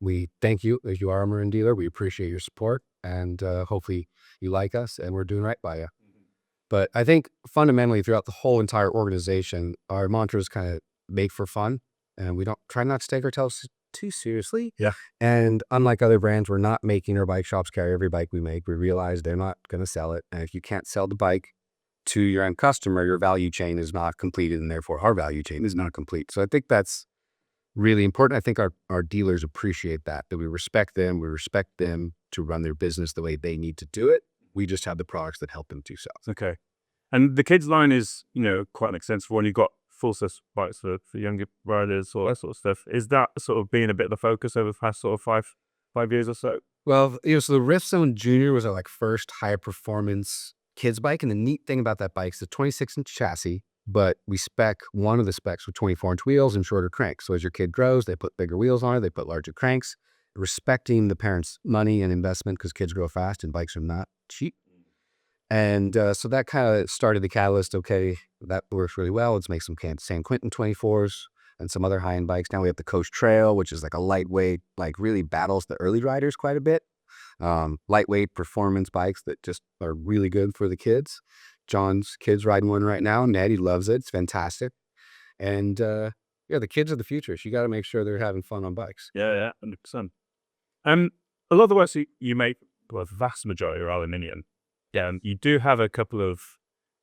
we thank you if you are a Marin dealer. We appreciate your support. and hopefully you like us and we're doing right by you. But I think fundamentally throughout the whole entire organization, our mantra is kind of make for fun, and we don't try not to take ourselves too seriously.
Yeah.
And unlike other brands, we're not making our bike shops carry every bike we make. We realize they're not going to sell it. And if you can't sell the bike to your end customer, your value chain is not completed, and therefore our value chain is not complete. So I think that's really important. I think our dealers appreciate that we respect them. We respect them to run their business the way they need to do it. We just have the products that help them do so.
Okay. And the kids line is, quite an extensive one. You've got full size bikes for younger riders, all that sort of stuff. Is that sort of been a bit of the focus over the past sort of five years or so?
Well, so the Rift Zone Junior was our first high performance kids bike. And the neat thing about that bike is the 26-inch chassis, but we spec one of the specs with 24-inch wheels and shorter cranks. So as your kid grows, they put bigger wheels on it, they put larger cranks, respecting the parents' money and investment because kids grow fast and bikes are not cheap. And so that kind of started the catalyst. Okay, that works really well. Let's make some San Quentin 24s and some other high-end bikes. Now we have the Coast Trail, which is a lightweight, really battles the early riders quite a bit. Lightweight performance bikes that just are really good for the kids. John's kids riding one right now. Ned, he loves it. It's fantastic. And the kids are the future. So you got to make sure they're having fun on bikes.
Yeah, 100%. A lot of the works you make, well, the vast majority are aluminium. Yeah, and you do have a couple of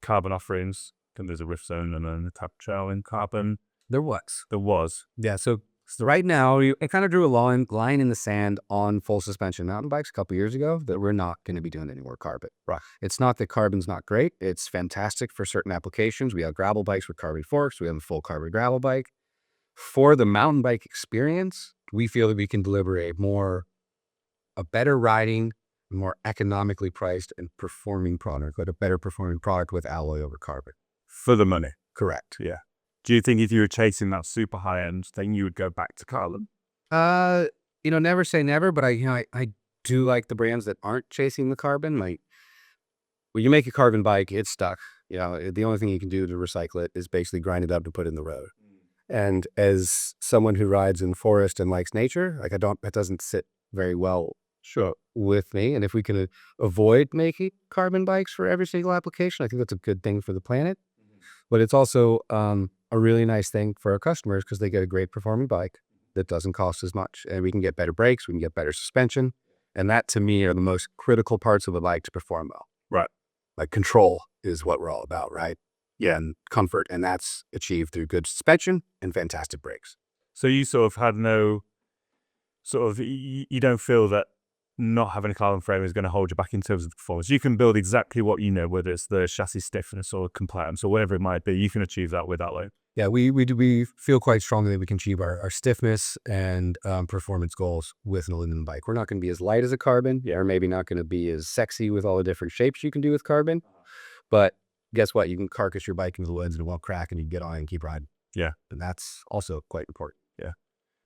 carbon offerings. And there's a Rift Zone and then a Tap Trail in carbon.
There was. Yeah, so right now, I kind of drew a line in the sand on full suspension mountain bikes a couple years ago that we're not going to be doing any more carbon.
Right.
It's not that carbon's not great. It's fantastic for certain applications. We have gravel bikes with carbon forks. We have a full carbon gravel bike. For the mountain bike experience, we feel that we can deliver a better riding, more economically priced and performing product, but a better performing product with alloy over carbon.
For the money.
Correct.
Yeah. Do you think if you were chasing that super high end thing, you would go back to carbon?
Never say never, but I do like the brands that aren't chasing the carbon. When you make a carbon bike, it's stuck. The only thing you can do to recycle it is basically grind it up to put in the road. And as someone who rides in forest and likes nature, that doesn't sit very well with me. And if we can avoid making carbon bikes for every single application, I think that's a good thing for the planet. But it's also a really nice thing for our customers because they get a great performing bike that doesn't cost as much. And we can get better brakes, we can get better suspension. And that to me are the most critical parts of a bike to perform well.
Right.
Control is what we're all about, right? Yeah, and comfort. And that's achieved through good suspension and fantastic brakes.
So you sort of had no you don't feel that not having a carbon frame is going to hold you back in terms of the performance. You can build exactly what whether it's the chassis stiffness or compliance or whatever it might be. You can achieve that with alloy.
Yeah, we feel quite strongly that we can achieve our stiffness and performance goals with an aluminum bike. We're not going to be as light as a carbon, or maybe not going to be as sexy with all the different shapes you can do with carbon. But guess what? You can carcass your bike into the woods and it won't crack, and you can get on and keep riding.
Yeah,
and that's also quite important.
Yeah.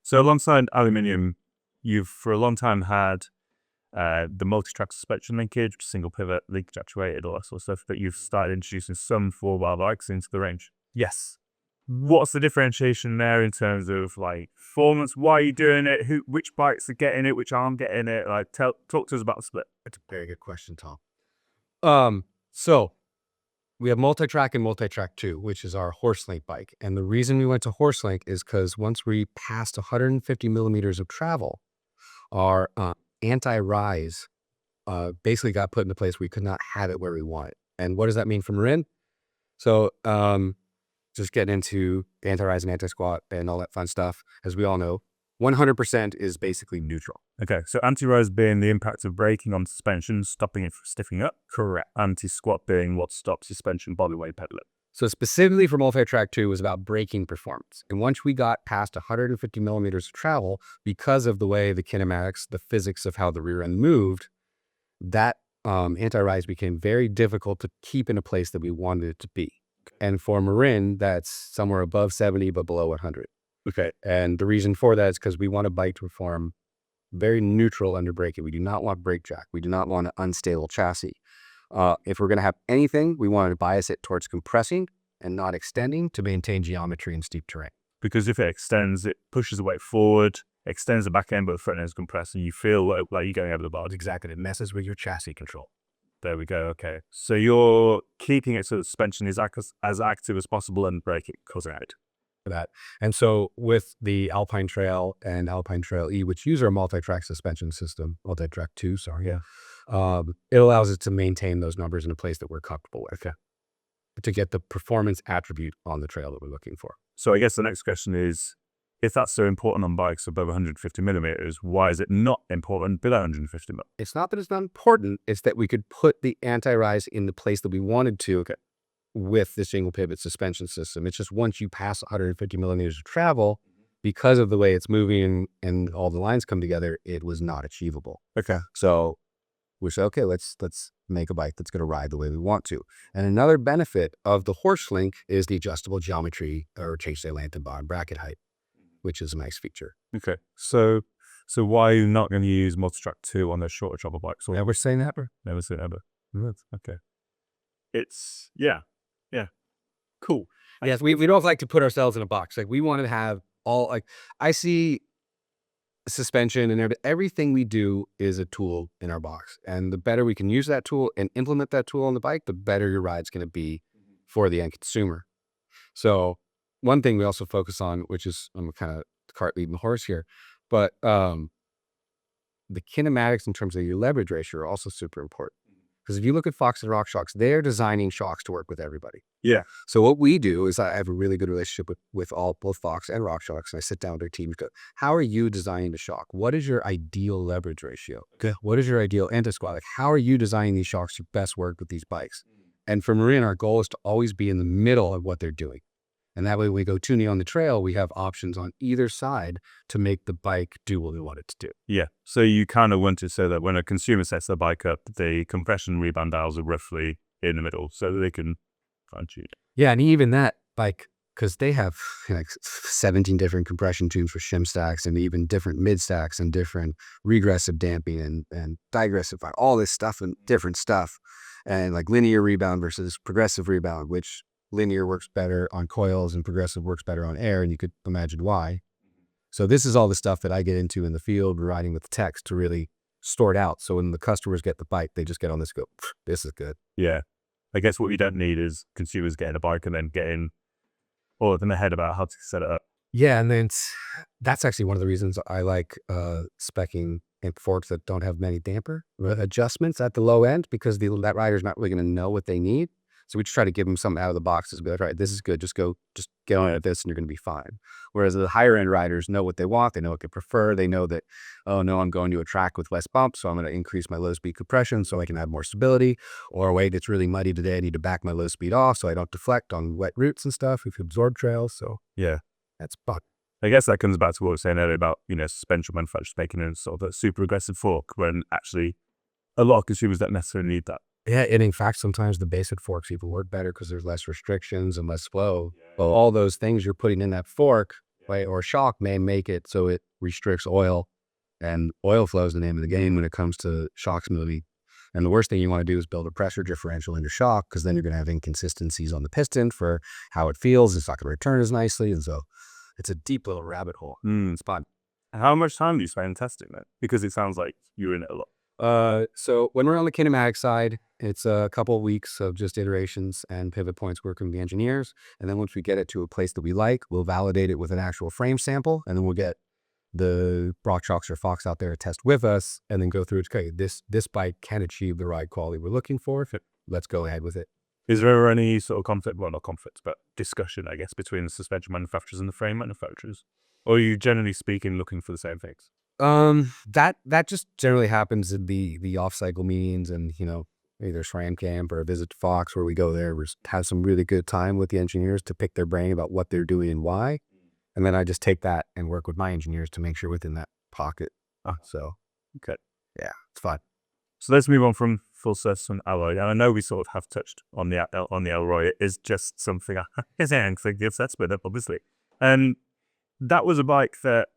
So alongside aluminium, you've for a long time had the multi-track suspension linkage, single pivot, linkage actuated, all that sort of stuff, that you've started introducing some 4-wheel bikes into the range.
Yes.
What's the differentiation there in terms of performance? Why are you doing it? Which bikes are getting it? Which aren't getting it? Talk to us about the split.
That's a very good question, Tom. So we have multi-track and multi-track 2, which is our horse link bike. And the reason we went to horse link is because once we passed 150 millimeters of travel, our anti-rise basically got put into place where we could not have it where we want it. And what does that mean for Marin? So just getting into anti-rise and anti-squat and all that fun stuff, as we all know, 100% is basically neutral.
Okay, so anti-rise being the impact of braking on suspension, stopping it from stiffening up.
Correct.
Anti-squat being what stops suspension body weight pedaling.
So specifically for multi-track 2 was about braking performance. And once we got past 150 millimeters of travel, because of the way the kinematics, the physics of how the rear end moved, that anti-rise became very difficult to keep in a place that we wanted it to be. And for Marin, that's somewhere above 70, but below 100.
Okay.
And the reason for that is because we want a bike to perform very neutral under braking. We do not want brake jack. We do not want an unstable chassis. If we're going to have anything, we want to bias it towards compressing and not extending to maintain geometry in steep terrain.
Because if it extends, it pushes the weight forward. extends the back end, but the front end is compressed, and you feel like you're going over the bar.
Exactly. It messes with your chassis control.
There we go. Okay. So you're keeping it so the suspension is as active as possible and braking causing out.
For that. And so with the Alpine Trail and Alpine Trail E, which use our multi-track suspension system, multi-track 2, sorry.
Yeah.
It allows us to maintain those numbers in a place that we're comfortable with.
Okay.
To get the performance attribute on the trail that we're looking for.
So I guess the next question is, if that's so important on bikes above 150 millimeters, why is it not important below 150 mil?
It's not that it's not important. It's that we could put the anti-rise in the place that we wanted to with the single pivot suspension system. It's just once you pass 150 millimeters of travel, because of the way it's moving and all the lines come together, it was not achievable.
Okay.
So we said, okay, let's make a bike that's going to ride the way we want to. And another benefit of the horse link is the adjustable geometry or chainstay length and bottom bracket height, which is a nice feature.
Okay. So why are you not going to use multi-track 2 on those shorter travel bikes? Or
Never say never.
Never say never. Okay. It's, yeah. Cool.
Yes, we don't like to put ourselves in a box. Like we want to have all, like I see suspension and everything we do is a tool in our box. And the better we can use that tool and implement that tool on the bike, the better your ride's going to be for the end consumer. So one thing we also focus on, which is, I'm kind of cart leading the horse here, but the kinematics in terms of your leverage ratio are also super important. Because if you look at Fox and RockShox, they're designing shocks to work with everybody.
Yeah.
So what we do is I have a really good relationship with both Fox and RockShox, and I sit down with their team and go, how are you designing the shock? What is your ideal leverage ratio? Okay. What is your ideal anti-squat? Like, how are you designing these shocks to best work with these bikes? And for Marin, our goal is to always be in the middle of what they're doing. And that way when we go tuning on the trail, we have options on either side to make the bike do what we want it to do.
Yeah. So you kind of want it so that when a consumer sets their bike up, the compression rebound dials are roughly in the middle so that they can fine tune.
Yeah. And even that, like, because they have like 17 different compression tunes for shim stacks and even different mid stacks and different regressive damping and digressive, all this stuff and different stuff. And like linear rebound versus progressive rebound, which linear works better on coils and progressive works better on air. And you could imagine why. So this is all the stuff that I get into in the field, riding with text to really store it out. So when the customers get the bike, they just get on this and go, this is good.
Yeah. I guess what you don't need is consumers getting a bike and then getting all of them ahead about how to set it up.
Yeah. And then that's actually one of the reasons I like speccing in forks that don't have many damper adjustments at the low end, because that rider's not really going to know what they need. So we just try to give them something out of the box to be like, all right, this is good. Just get on at this and you're going to be fine. Whereas the higher end riders know what they want. They know what they prefer. They know that, oh no, I'm going to a track with less bumps, so I'm going to increase my low speed compression so I can have more stability. Or wait, it's really muddy today. I need to back my low speed off so I don't deflect on wet routes and stuff if you absorb trails. So
yeah,
that's fun.
I guess that comes back to what we were saying earlier about, suspension manufacturers making a sort of a super aggressive fork when actually a lot of consumers don't necessarily need that.
Yeah, and in fact, sometimes the basic forks even work better because there's less restrictions and less flow. Well, all those things you're putting in that fork, right, or shock may make it so it restricts oil, and oil flow is the name of the game when it comes to shocks moving. And the worst thing you want to do is build a pressure differential in your shock, because then you're going to have inconsistencies on the piston for how it feels. It's not going to return as nicely, and so it's a deep little rabbit hole. It's fun.
How much time do you spend testing that? Because it sounds like you're in it a lot.
So when we're on the kinematic side, it's a couple of weeks of just iterations and pivot points working with the engineers. And then once we get it to a place that we like, we'll validate it with an actual frame sample. And then we'll get the RockShox or Fox out there to test with us and then go through it. Okay, this bike can achieve the ride quality we're looking for. Let's go ahead with it.
Is there any sort of conflict, well, not conflict, but discussion, I guess, between the suspension manufacturers and the frame manufacturers? Or are you generally speaking looking for the same things?
That just generally happens in the off-cycle meetings and, either SRAM camp or a visit to Fox where we go there, we have some really good time with the engineers to pick their brain about what they're doing and why. And then I just take that and work with my engineers to make sure within that pocket. So,
okay.
Yeah, it's fun.
So let's move on from full system alloy. And I know we sort of have touched on the Elroy. It is just something I think obsessed with it, obviously. And that was a bike that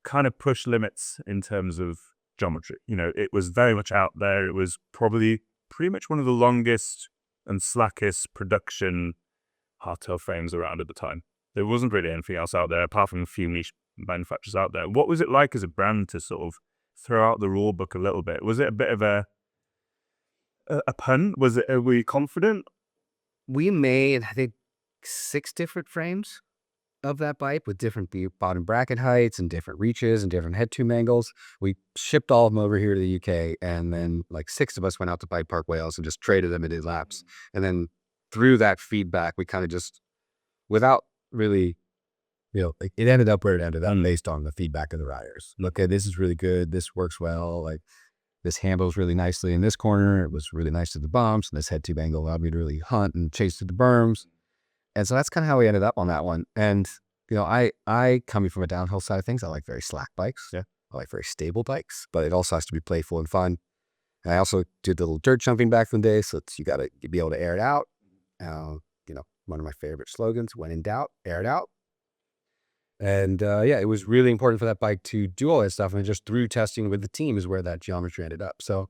kind of pushed limits in terms of geometry. It was very much out there. It was probably pretty much one of the longest and slackest production hardtail frames around at the time. There wasn't really anything else out there apart from a few niche manufacturers out there. What was it like as a brand to sort of throw out the rule book a little bit? Was it a bit of a punt? Were you confident?
We made, I think, 6 different frames of that bike with different bottom bracket heights and different reaches and different head tube angles. We shipped all of them over here to the UK, and then like 6 of us went out to Bike Park Wales and just traded them and did laps. And then through that feedback, we kind of just, without really, like it ended up where it ended up based on the feedback of the riders. Look, this is really good. This works well. Like this handles really nicely in this corner. It was really nice to the bumps, and this head tube angle allowed me to really hunt and chase through the berms. And so that's kind of how we ended up on that one. And, I coming from a downhill side of things, I like very slack bikes. Yeah. I like very stable bikes, but it also has to be playful and fun. And I also did the little dirt jumping back in the day. So you got to be able to air it out. One of my favorite slogans, when in doubt, air it out. And it was really important for that bike to do all that stuff. And just through testing with the team is where that geometry ended up. So,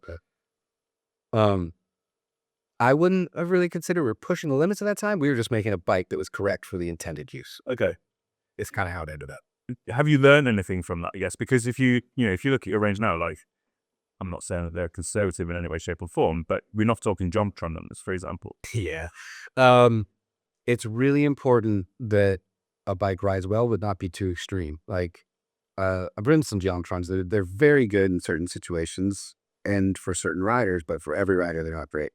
I wouldn't have really considered we were pushing the limits at that time. We were just making a bike that was correct for the intended use.
Okay.
It's kind of how it ended up.
Have you learned anything from that? I guess because if you look at your range now, like I'm not saying that they're conservative in any way, shape, or form, but we're not talking geometry on numbers, for example.
Yeah. It's really important that a bike rides well, but not be too extreme. Like, I've ridden some Geomtrons. They're very good in certain situations and for certain riders, but for every rider, they're not great.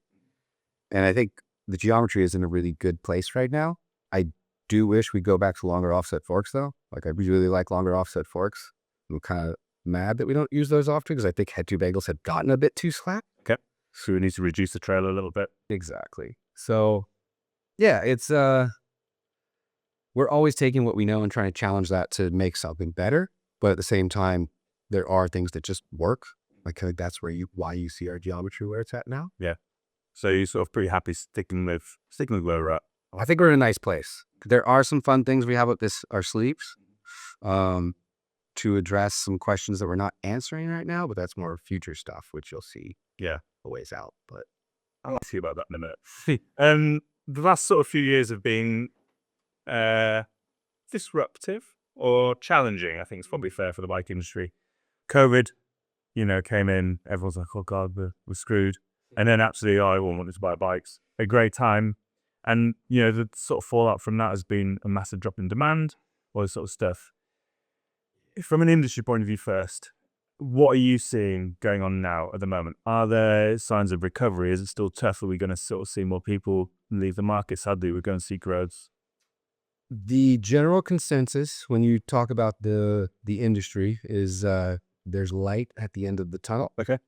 And I think the geometry is in a really good place right now. I do wish we'd go back to longer offset forks, though. Like, I really like longer offset forks. I'm kind of mad that we don't use those often because I think head tube angles have gotten a bit too slack.
Okay. So we need to reduce the trail a little bit.
Exactly. So, yeah, it's we're always taking what we know and trying to challenge that to make something better. But at the same time, there are things that just work. Like, I think that's why you see our geometry where it's at now.
Yeah. So you're sort of pretty happy sticking with where we're at.
I think we're in a nice place. There are some fun things we have up our sleeves to address some questions that we're not answering right now, but that's more future stuff, which you'll see a ways out. But
I'll ask you about that in a minute. The last sort of few years have been disruptive or challenging, I think it's probably fair for the bike industry. COVID, came in, everyone's like, oh God, we're screwed. And then absolutely everyone wanted to buy bikes. A great time. And, the sort of fallout from that has been a massive drop in demand, all this sort of stuff. From an industry point of view first, what are you seeing going on now at the moment? Are there signs of recovery? Is it still tough? Are we going to sort of see more people leave the market? Sadly, we're going to see growths.
The general consensus when you talk about the industry is there's light at the end of the tunnel.
Okay.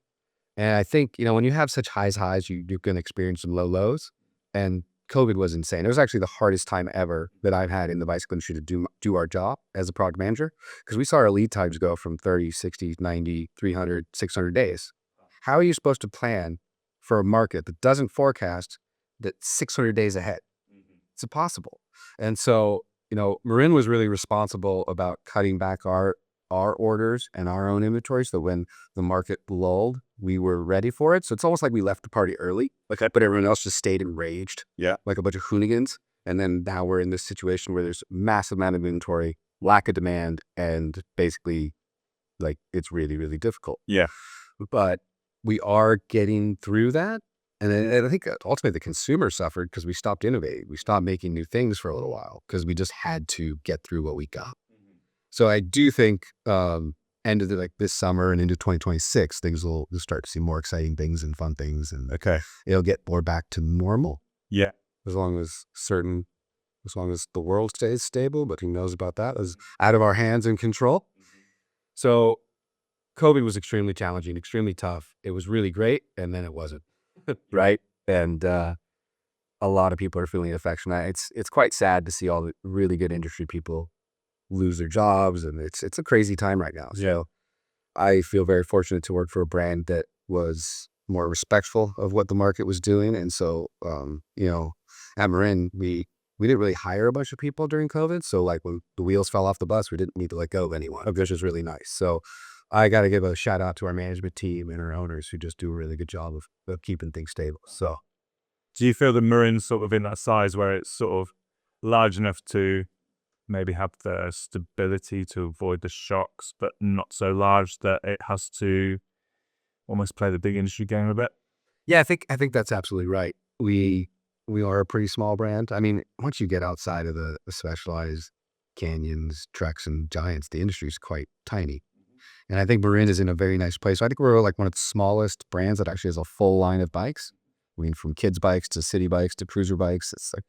And I think, when you have such highs, you're going to experience some lows. And COVID was insane. It was actually the hardest time ever that I've had in the bicycle industry to do our job as a product manager, because we saw our lead times go from 30, 60, 90, 300, 600 days. How are you supposed to plan for a market that doesn't forecast that 600 days ahead? It's impossible. And so, Marin was really responsible about cutting back our orders and our own inventory so that when the market lulled, we were ready for it. So it's almost like we left the party early, but everyone else just stayed enraged, like a bunch of hooligans. And then now we're in this situation where there's massive amount of inventory, lack of demand, and basically, like, it's really, really difficult.
Yeah.
But we are getting through that. And I think ultimately the consumer suffered because we stopped innovating. We stopped making new things for a little while because we just had to get through what we got. So I do think end of this summer and into 2026, things will start to see more exciting things and fun things, and it'll get more back to normal.
Yeah,
as long as the world stays stable. But who knows about that? It's out of our hands and control. So COVID was extremely challenging, extremely tough. It was really great, and then it wasn't. Right, and a lot of people are feeling the affection. It's quite sad to see all the really good industry people lose their jobs, and it's a crazy time right now. So I feel very fortunate to work for a brand that was more respectful of what the market was doing. And so, at Marin, we didn't really hire a bunch of people during COVID. So like when the wheels fell off the bus, we didn't need to let go of anyone, which was really nice. So I got to give a shout out to our management team and our owners who just do a really good job of keeping things stable. So
do you feel the Marin's sort of in that size where it's sort of large enough to maybe have the stability to avoid the shocks, but not so large that it has to almost play the big industry game a bit?
Yeah, I think that's absolutely right. We are a pretty small brand. I mean, once you get outside of the specialized canyons, treks, and giants, the industry is quite tiny. And I think Marin is in a very nice place. So I think we're like one of the smallest brands that actually has a full line of bikes. I mean, from kids bikes to city bikes to cruiser bikes. It's like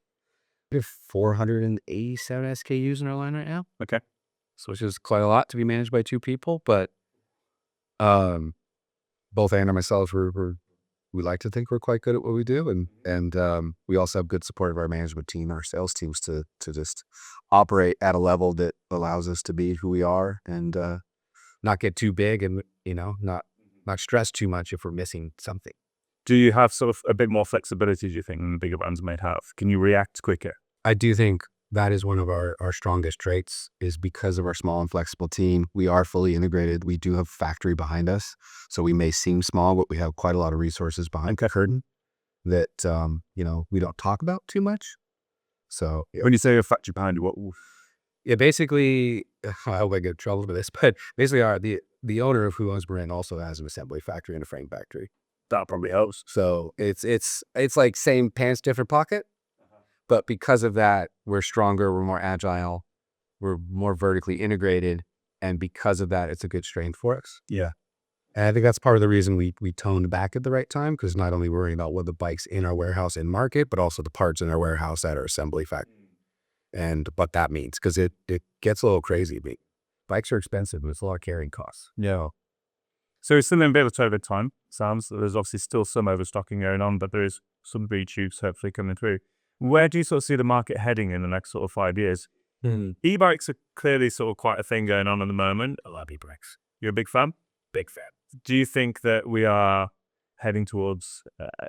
we have 487 SKUs in our line right now.
Okay.
So which is quite a lot to be managed by two people. But both Anne and myself, we like to think we're quite good at what we do. And we also have good support of our management team, our sales teams to just operate at a level that allows us to be who we are and not get too big and, not stress too much if we're missing something.
Do you have sort of a bit more flexibility, do you think, than the bigger brands might have? Can you react quicker?
I do think that is one of our strongest traits is because of our small and flexible team. We are fully integrated. We do have factory behind us. So we may seem small, but we have quite a lot of resources behind the curtain that, we don't talk about too much. So
When you say a factory behind you, what?
yeah, basically, I hope I get in trouble for this, but basically the owner of who owns Marin also has an assembly factory and a frame factory.
That probably helps.
So it's like same pants, different pocket. But because of that, we're stronger, we're more agile, we're more vertically integrated. And because of that, it's a good strength for us.
Yeah.
And I think that's part of the reason we toned back at the right time, because not only worrying about what the bikes in our warehouse in market, but also the parts in our warehouse at our assembly factory. And what that means, because it gets a little crazy. Bikes are expensive, but it's a lot of carrying costs.
Yeah. So it's still in a bit of a COVID time, sounds. There's obviously still some overstocking going on, but there is some retubes hopefully coming through. Where do you sort of see the market heading in the next sort of 5 years? E-bikes are clearly sort of quite a thing going on at the moment.
I love e-bikes.
You're a big fan?
Big fan.
Do you think that we are heading towards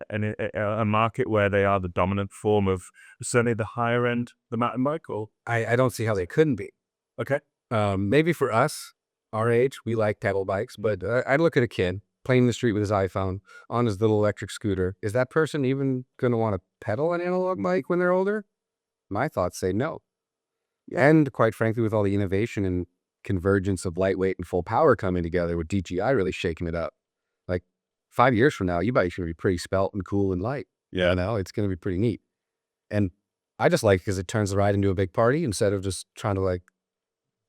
a market where they are the dominant form of certainly the higher end, the mountain bike? Or
I don't see how they couldn't be.
okay,
Maybe for us, our age, we like pedal bikes, but I'd look at a kid playing in the street with his iPhone on his little electric scooter. Is that person even going to want to pedal an analog bike when they're older? My thoughts say no. And quite frankly, with all the innovation and convergence of lightweight and full power coming together with DJI really shaking it up, like 5 years from now, e-bikes are going to be pretty spelt and cool and light.
Yeah.
It's going to be pretty neat. And I just like it because it turns the ride into a big party instead of just trying to like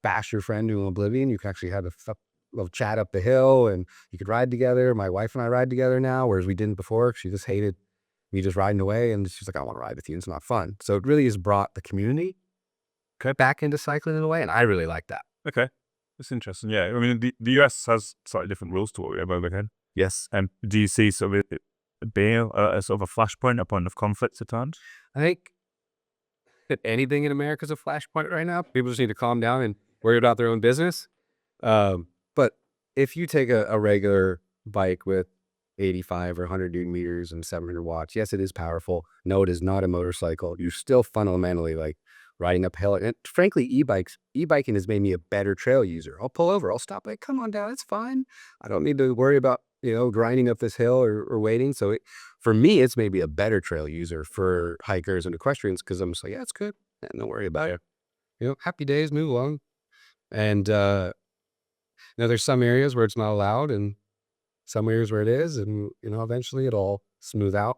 bash your friend to oblivion. You can actually have a little chat up the hill and you could ride together. My wife and I ride together now, whereas we didn't before. She just hated me just riding away. And she's like, I want to ride with you. It's not fun. So it really has brought the community back into cycling in a way. And I really like that.
Okay. That's interesting. Yeah. I mean, the US has slightly different rules to what we have over here.
Yes.
And do you see sort of it being a sort of a flashpoint, a point of conflict at times?
I think that anything in America is a flashpoint right now. People just need to calm down and worry about their own business. But if you take a regular bike with 85 or 100 Newton meters and 700 watts, yes, it is powerful. No, it is not a motorcycle. You're still fundamentally like riding uphill. And frankly, e-biking has made me a better trail user. I'll pull over, I'll stop, like, come on down, it's fine. I don't need to worry about, grinding up this hill or waiting. So for me, it's maybe a better trail user for hikers and equestrians because I'm just like, yeah, it's good. Yeah, don't worry about it. Happy days, move along. And there's some areas where it's not allowed and some areas where it is. And, eventually it'll all smooth out.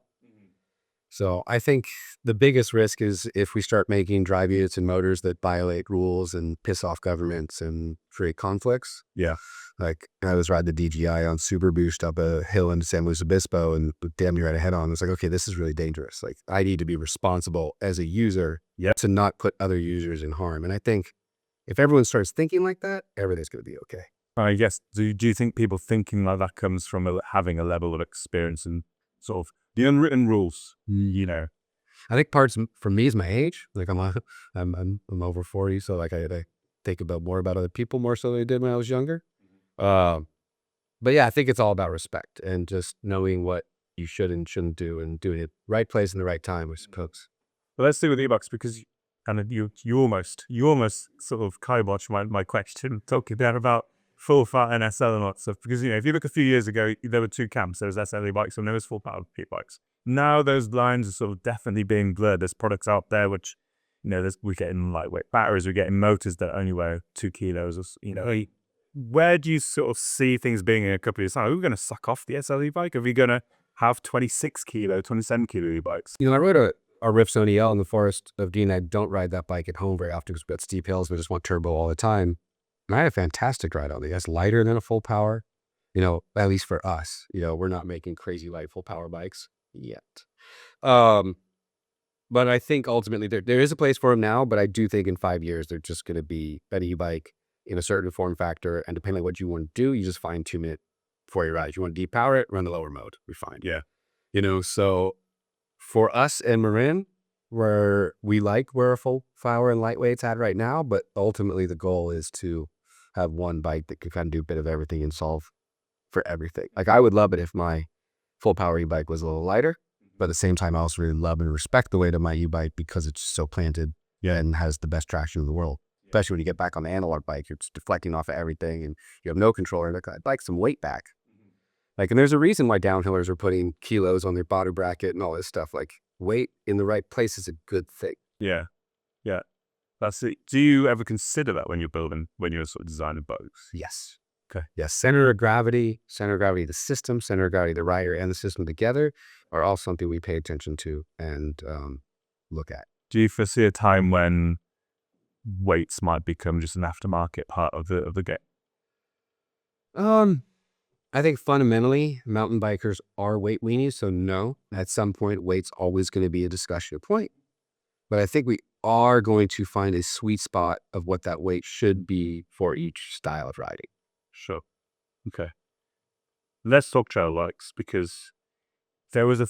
So I think the biggest risk is if we start making drive units and motors that violate rules and piss off governments and create conflicts.
Yeah.
Like I was riding the DJI on Super Boost up a hill in San Luis Obispo and damn near had a head on. It's like, okay, this is really dangerous. Like I need to be responsible as a user to not put other users in harm. And I think if everyone starts thinking like that, everything's going to be okay.
I guess, do you think people thinking like that comes from having a level of experience and sort of the unwritten rules,
I think parts for me is my age. Like I'm over 40. So like I think more about other people more so than I did when I was younger. But yeah, I think it's all about respect and just knowing what you should and shouldn't do and doing it right place in the right time, I suppose.
Well, let's do with e-bikes because you almost sort of kiboshed my question talking there about full fat and SL and all that stuff. Because, if you look a few years ago, there were two camps. There was SL bikes and there was full power e-bikes. Now those lines are sort of definitely being blurred. There's products out there which, we're getting lightweight batteries, we're getting motors that only weigh 2 kilos. Where do you sort of see things being in a couple of years' time? Are we going to suck off the SL e-bike? Are we going to have 26 kilo, 27 kilo e-bikes?
I rode a Ripstone EL in the forest of Dean. I don't ride that bike at home very often because we've got steep hills. We just want turbo all the time. And I had a fantastic ride on it. It's lighter than a full power, at least for us. We're not making crazy light full power bikes yet. But I think ultimately there is a place for them now, but I do think in 5 years, they're just going to be an e-bike in a certain form factor. And depending on what you want to do, you just fine tune it for your ride. If you want to depower it, run the lower mode. We're fine.
Yeah.
So for us and Marin, where a full power and lightweight's at right now, but ultimately the goal is to have one bike that can kind of do a bit of everything and solve for everything. Like I would love it if my full power e-bike was a little lighter, but at the same time, I also really love and respect the weight of my e-bike because it's so planted and has the best traction in the world. Especially when you get back on the analog bike, you're just deflecting off of everything and you have no controller. And I'd like some weight back. And there's a reason why downhillers are putting kilos on their bottom bracket and all this stuff. Weight in the right place is a good thing.
Yeah. Yeah. That's it. Do you ever consider that when you're sort of designing bikes?
Yes.
Okay.
Yes. Center of gravity, of the system, center of gravity, of the rider and the system together are all something we pay attention to and look at.
Do you foresee a time when weights might become just an aftermarket part of the game?
I think fundamentally mountain bikers are weight weenies. So no, at some point, weight's always going to be a discussion point. But I think we are going to find a sweet spot of what that weight should be for each style of riding.
Sure. Okay. Let's talk trail bikes, because there was a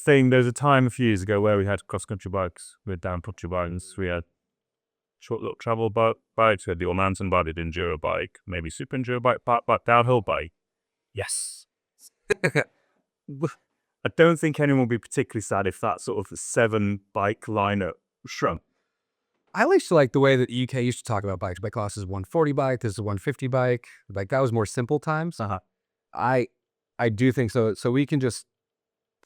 time a few years ago where we had cross-country bikes, we had down-country bikes, we had short little travel bikes, we had the all-mountain bike, the enduro bike, maybe super enduro bike, but downhill bike. Yes. I don't think anyone will be particularly sad if that sort of 7 bike lineup shrunk.
I used to like the way that the UK used to talk about bikes. Bike class is 140 bike, this is a 150 bike. That was more simple times. I do think so. So we can just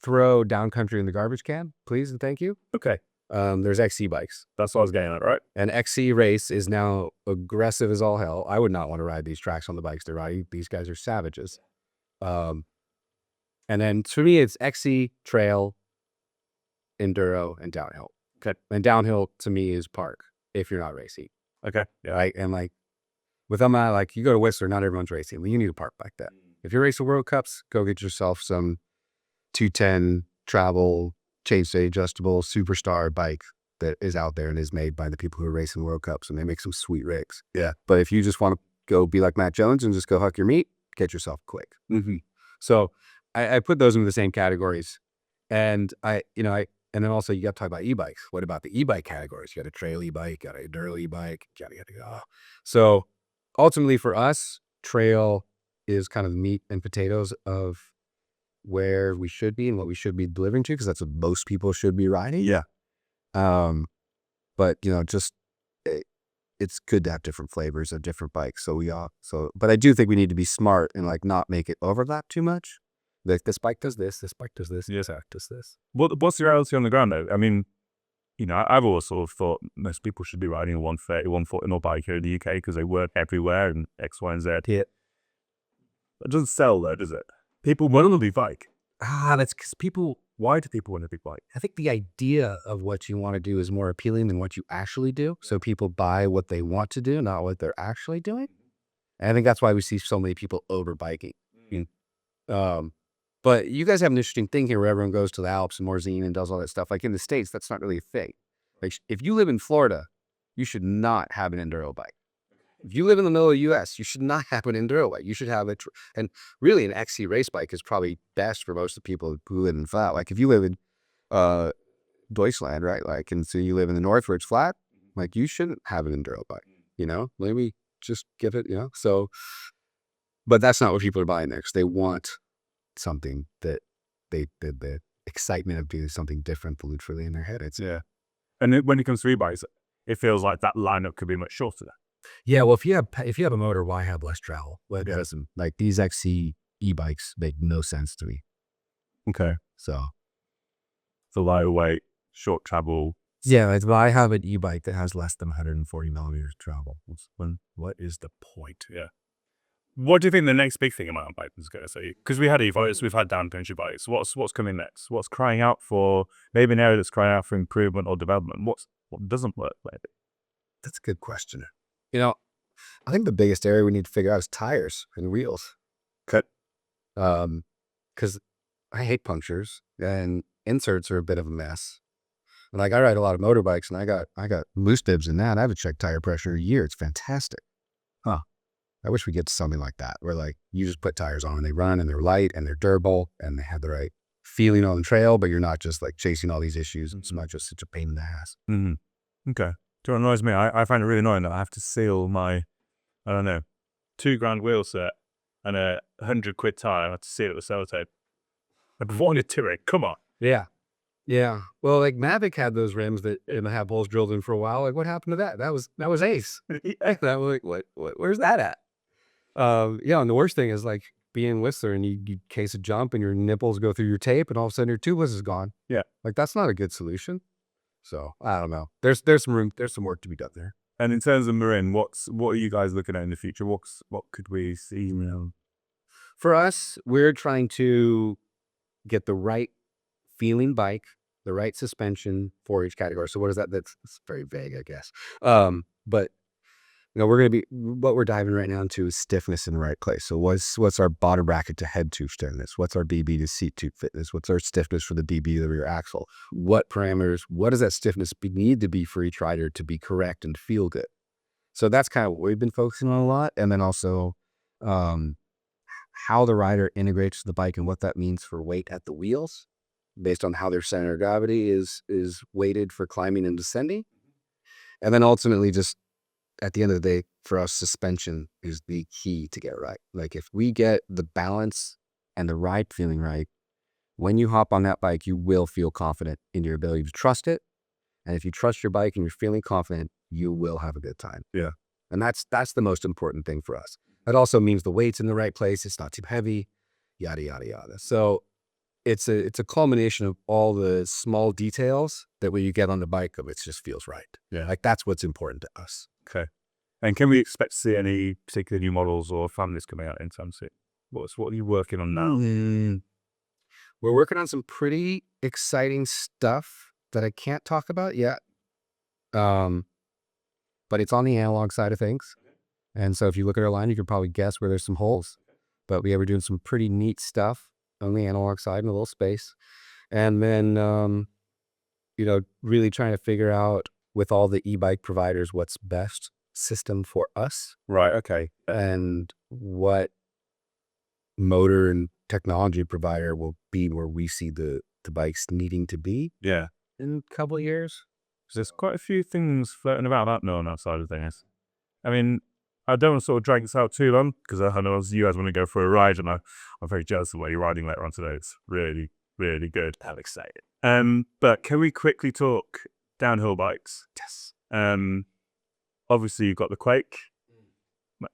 throw downcountry in the garbage can, please and thank you.
Okay.
There's XC bikes.
That's what I was getting at, right?
And XC race is now aggressive as all hell. I would not want to ride these tracks on the bikes they're riding. These guys are savages. And then for me, it's XC, trail, enduro, and downhill.
Okay.
And downhill to me is park if you're not racing.
Okay.
Yeah. Right. And with them, you go to Whistler, not everyone's racing. You need a park like that. If you're racing World Cups, go get yourself some 210 travel, chainstay adjustable superstar bike that is out there and is made by the people who are racing World Cups, and they make some sweet rigs.
Yeah.
But if you just want to go be like Matt Jones and just go huck your meat, get yourself quick. So I put those in the same categories. And and then also you got to talk about e-bikes. What about the e-bike categories? You got a trail e-bike, you got a enduro e-bike, yada. So ultimately for us, trail is kind of the meat and potatoes of where we should be and what we should be delivering to, because that's what most people should be riding.
Yeah.
But it's good to have different flavors of different bikes. But I do think we need to be smart and not make it overlap too much. This bike does this bike does this,
Yeah.
this bike does this.
What's the reality on the ground though? I mean, I've always sort of thought most people should be riding a 130, 140 nor bike here in the UK because they work everywhere and X, Y, and Z.
Yeah.
It doesn't sell though, does it? People want a big bike.
That's because people.
Why do people want a big bike?
I think the idea of what you want to do is more appealing than what you actually do. So people buy what they want to do, not what they're actually doing. And I think that's why we see so many people over biking. But you guys have an interesting thing here where everyone goes to the Alps and Morzine and does all that stuff. In the States, that's not really a thing. If you live in Florida, you should not have an enduro bike. If you live in the middle of the U.S., you should not have an enduro bike. You should have and really an XC race bike is probably best for most of the people who live in flat. If you live in Deutschland, right? And so you live in the north where it's flat, you shouldn't have an enduro bike. Maybe just give it, So, but that's not what people are buying there, because they want something that the excitement of doing something different literally in their head.
And when it comes to e-bikes, it feels like that lineup could be much shorter.
Yeah, well, if you have a motor, why have less travel? Well, it doesn't. These XC e-bikes make no sense to me.
Okay.
So
the lightweight, short travel,
Yeah, like, I have an e-bike that has less than 140 millimeters of travel.
What is the point? Yeah. What do you think the next big thing a mountain bike is going to say? Because we had e-bikes, we've had downpinger bikes. What's coming next? What's crying out for, maybe an area that's crying out for improvement or development? What doesn't work, maybe?
That's a good question. I think the biggest area we need to figure out is tires and wheels.
Okay.
Because I hate punctures and inserts are a bit of a mess. Like, I ride a lot of motorbikes and I got loose bibs in that. I haven't checked tire pressure in a year. It's fantastic.
Huh.
I wish we get to something like that where, like, you just put tires on and they run and they're light and they're durable and they have the right feeling on the trail, but you're not just like chasing all these issues. It's not just such a pain in the ass.
Okay. Do you know what annoys me? I find it really annoying that I have to seal my, I don't know, $2,000 wheel set and a £100 tire. I have to seal it with sellotape. I've wanted to it. Come on.
Yeah. Yeah. Well, like, Mavic had those rims that have holes drilled in for a while. Like, what happened to that? That was ace. That was like, where's that at? Yeah. And the worst thing is, like, being Whistler and you case a jump and your nipples go through your tape and all of a sudden your tubeless is gone.
Yeah.
Like, that's not a good solution. So I don't know. There's some room. There's some work to be done there.
And in terms of Marin, what are you guys looking at in the future? What could we see?
For us, we're trying to get the right feeling bike, the right suspension for each category. So what is that? That's very vague, I guess. But what we're diving right now into is stiffness in the right place. So what's our bottom bracket to head tube stiffness? What's our BB to seat tube fitness? What's our stiffness for the BB to the rear axle? What parameters? What does that stiffness need to be for each rider to be correct and feel good? So that's kind of what we've been focusing on a lot. And then also how the rider integrates the bike and what that means for weight at the wheels based on how their center of gravity is weighted for climbing and descending. And then ultimately, just at the end of the day, for us, suspension is the key to get right. Like, if we get the balance and the ride feeling right, when you hop on that bike, you will feel confident in your ability to trust it. And if you trust your bike and you're feeling confident, you will have a good time.
Yeah.
And that's the most important thing for us. It also means the weight's in the right place. It's not too heavy, yada, yada, yada. So it's a culmination of all the small details that when you get on the bike, it just feels right.
Yeah.
Like, that's what's important to us.
Okay. And can we expect to see any particular new models or families coming out in time soon? What are you working on now?
We're working on some pretty exciting stuff that I can't talk about yet. But it's on the analog side of things. And so if you look at our line, you can probably guess where there's some holes. But we're doing some pretty neat stuff on the analog side in a little space. And then, really trying to figure out with all the e-bike providers what's best system for us.
Right. Okay.
And what motor and technology provider will be where we see the bikes needing to be.
Yeah.
In a couple of years.
There's quite a few things floating about that known outside of things. I mean, I don't want to sort of drag this out too long because I know you guys want to go for a ride, and I'm very jealous of what you're riding later on today. It's really, really good. I'm excited. But can we quickly talk downhill bikes?
Yes.
Obviously you've got the Quake.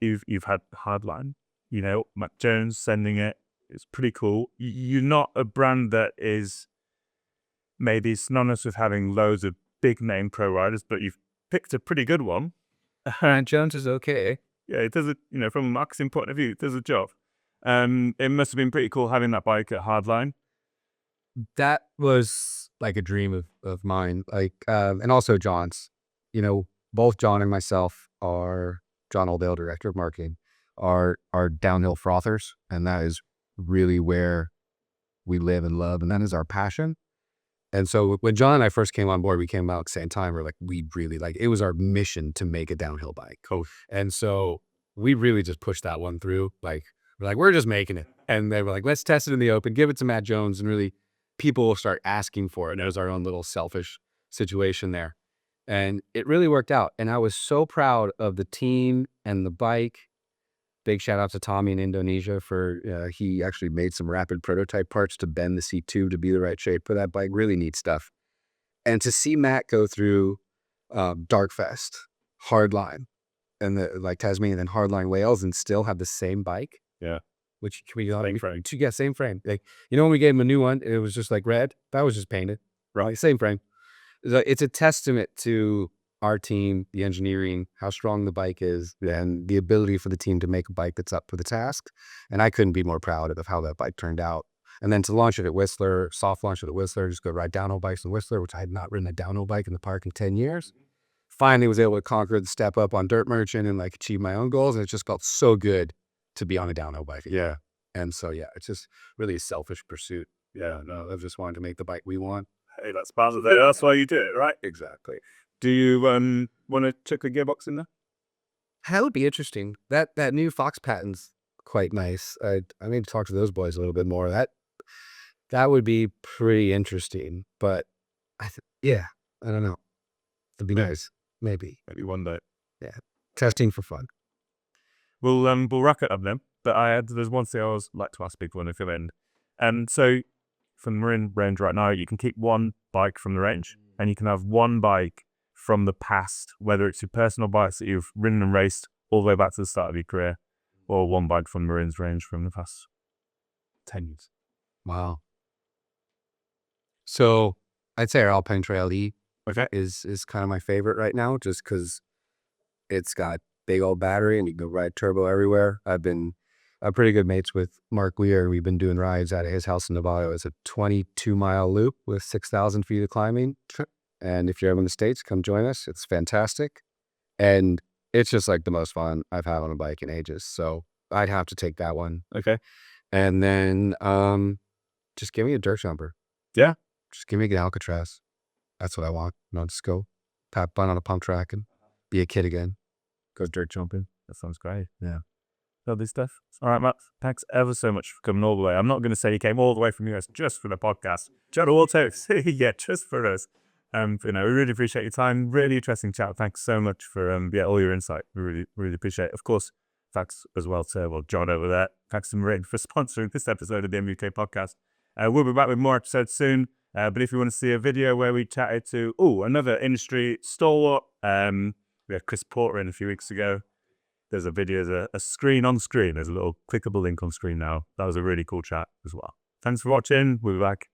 You've had Hardline. Matt Jones sending it. It's pretty cool. You're not a brand that is maybe synonymous with having loads of big name pro riders, but you've picked a pretty good one.
Jones is okay.
Yeah, it does it. From a marketing point of view, it does a job. It must have been pretty cool having that bike at Hardline.
That was like a dream of mine. Like, and also John's. Both John and myself are John Oldale, director of marketing, are downhill frothers, and that is really where we live and love, and that is our passion. And so when John and I first came on board, we came out at the same time. We're like, we really it was our mission to make a downhill bike.
Cool.
And so we really just pushed that one through. Like, we're just making it. And they were like, let's test it in the open, give it to Matt Jones, and really people will start asking for it. And it was our own little selfish situation there. And it really worked out. And I was so proud of the team and the bike. Big shout out to Tommy in Indonesia for, he actually made some rapid prototype parts to bend the C2 to be the right shape for that bike. Really neat stuff. And to see Matt go through Darkfest, Hardline, and the Tasmania, and then Hardline Wales, and still have the same bike.
Yeah.
Which can we
same frame.
Yeah, same frame. Like, when we gave him a new one, it was just like red. That was just painted. Right. Same frame. It's a testament to our team, the engineering, how strong the bike is, and the ability for the team to make a bike that's up for the task. And I couldn't be more proud of how that bike turned out. And then to launch it at Whistler, soft launch it at Whistler, just go ride downhill bikes in Whistler, which I had not ridden a downhill bike in the park in 10 years. Finally was able to conquer the step up on Dirt Merchant and like achieve my own goals. And it just felt so good to be on a downhill bike.
Yeah.
And so, yeah, it's just really a selfish pursuit.
Yeah. No.
I just wanted to make the bike we want.
Hey, that's part of it. That's why you do it, right?
Exactly.
Do you want to check a gearbox in there?
That would be interesting. That new Fox patent's quite nice. I need to talk to those boys a little bit more. That would be pretty interesting. But I don't know. It'd be nice. Maybe
one day.
Yeah, testing for fun.
We'll wrap it up then. But there's one thing I always like to ask people if you're in. So from the Marin range right now, you can keep one bike from the range, and you can have one bike from the past, whether it's your personal bikes that you've ridden and raced all the way back to the start of your career, or one bike from Marin's range from the past 10 years.
Wow. So I'd say our Alpine Trail E is kind of my favorite right now, just because it's got big old battery and you can go ride turbo everywhere. I'm pretty good mates with Mark Weir. We've been doing rides out of his house in Nevada. It's a 22-mile loop with 6,000 feet of climbing. And if you're ever in the States, come join us. It's fantastic. And it's just like the most fun I've had on a bike in ages. So I'd have to take that one.
Okay.
And then just give me a dirt jumper.
Yeah.
Just give me an Alcatraz. That's what I want. Just go pat bun on a pump track and be a kid again.
Go dirt jumping. That sounds great. Yeah. Lovely stuff. All right, Matt. Thanks ever so much for coming all the way. I'm not going to say you came all the way from US just for the podcast. John also, yeah, just for us. We really appreciate your time. Really interesting chat. Thanks so much for all your insight. We really, really appreciate it. Of course, thanks as well to John over there. Thanks to Marin for sponsoring this episode of the MBUK Podcast. We'll be back with more episodes soon. But if you want to see a video where we chatted to another industry stalwart, we had Chris Porter in a few weeks ago. There's a video, there's a screen on screen. There's a little clickable link on screen now. That was a really cool chat as well. Thanks for watching. We'll be back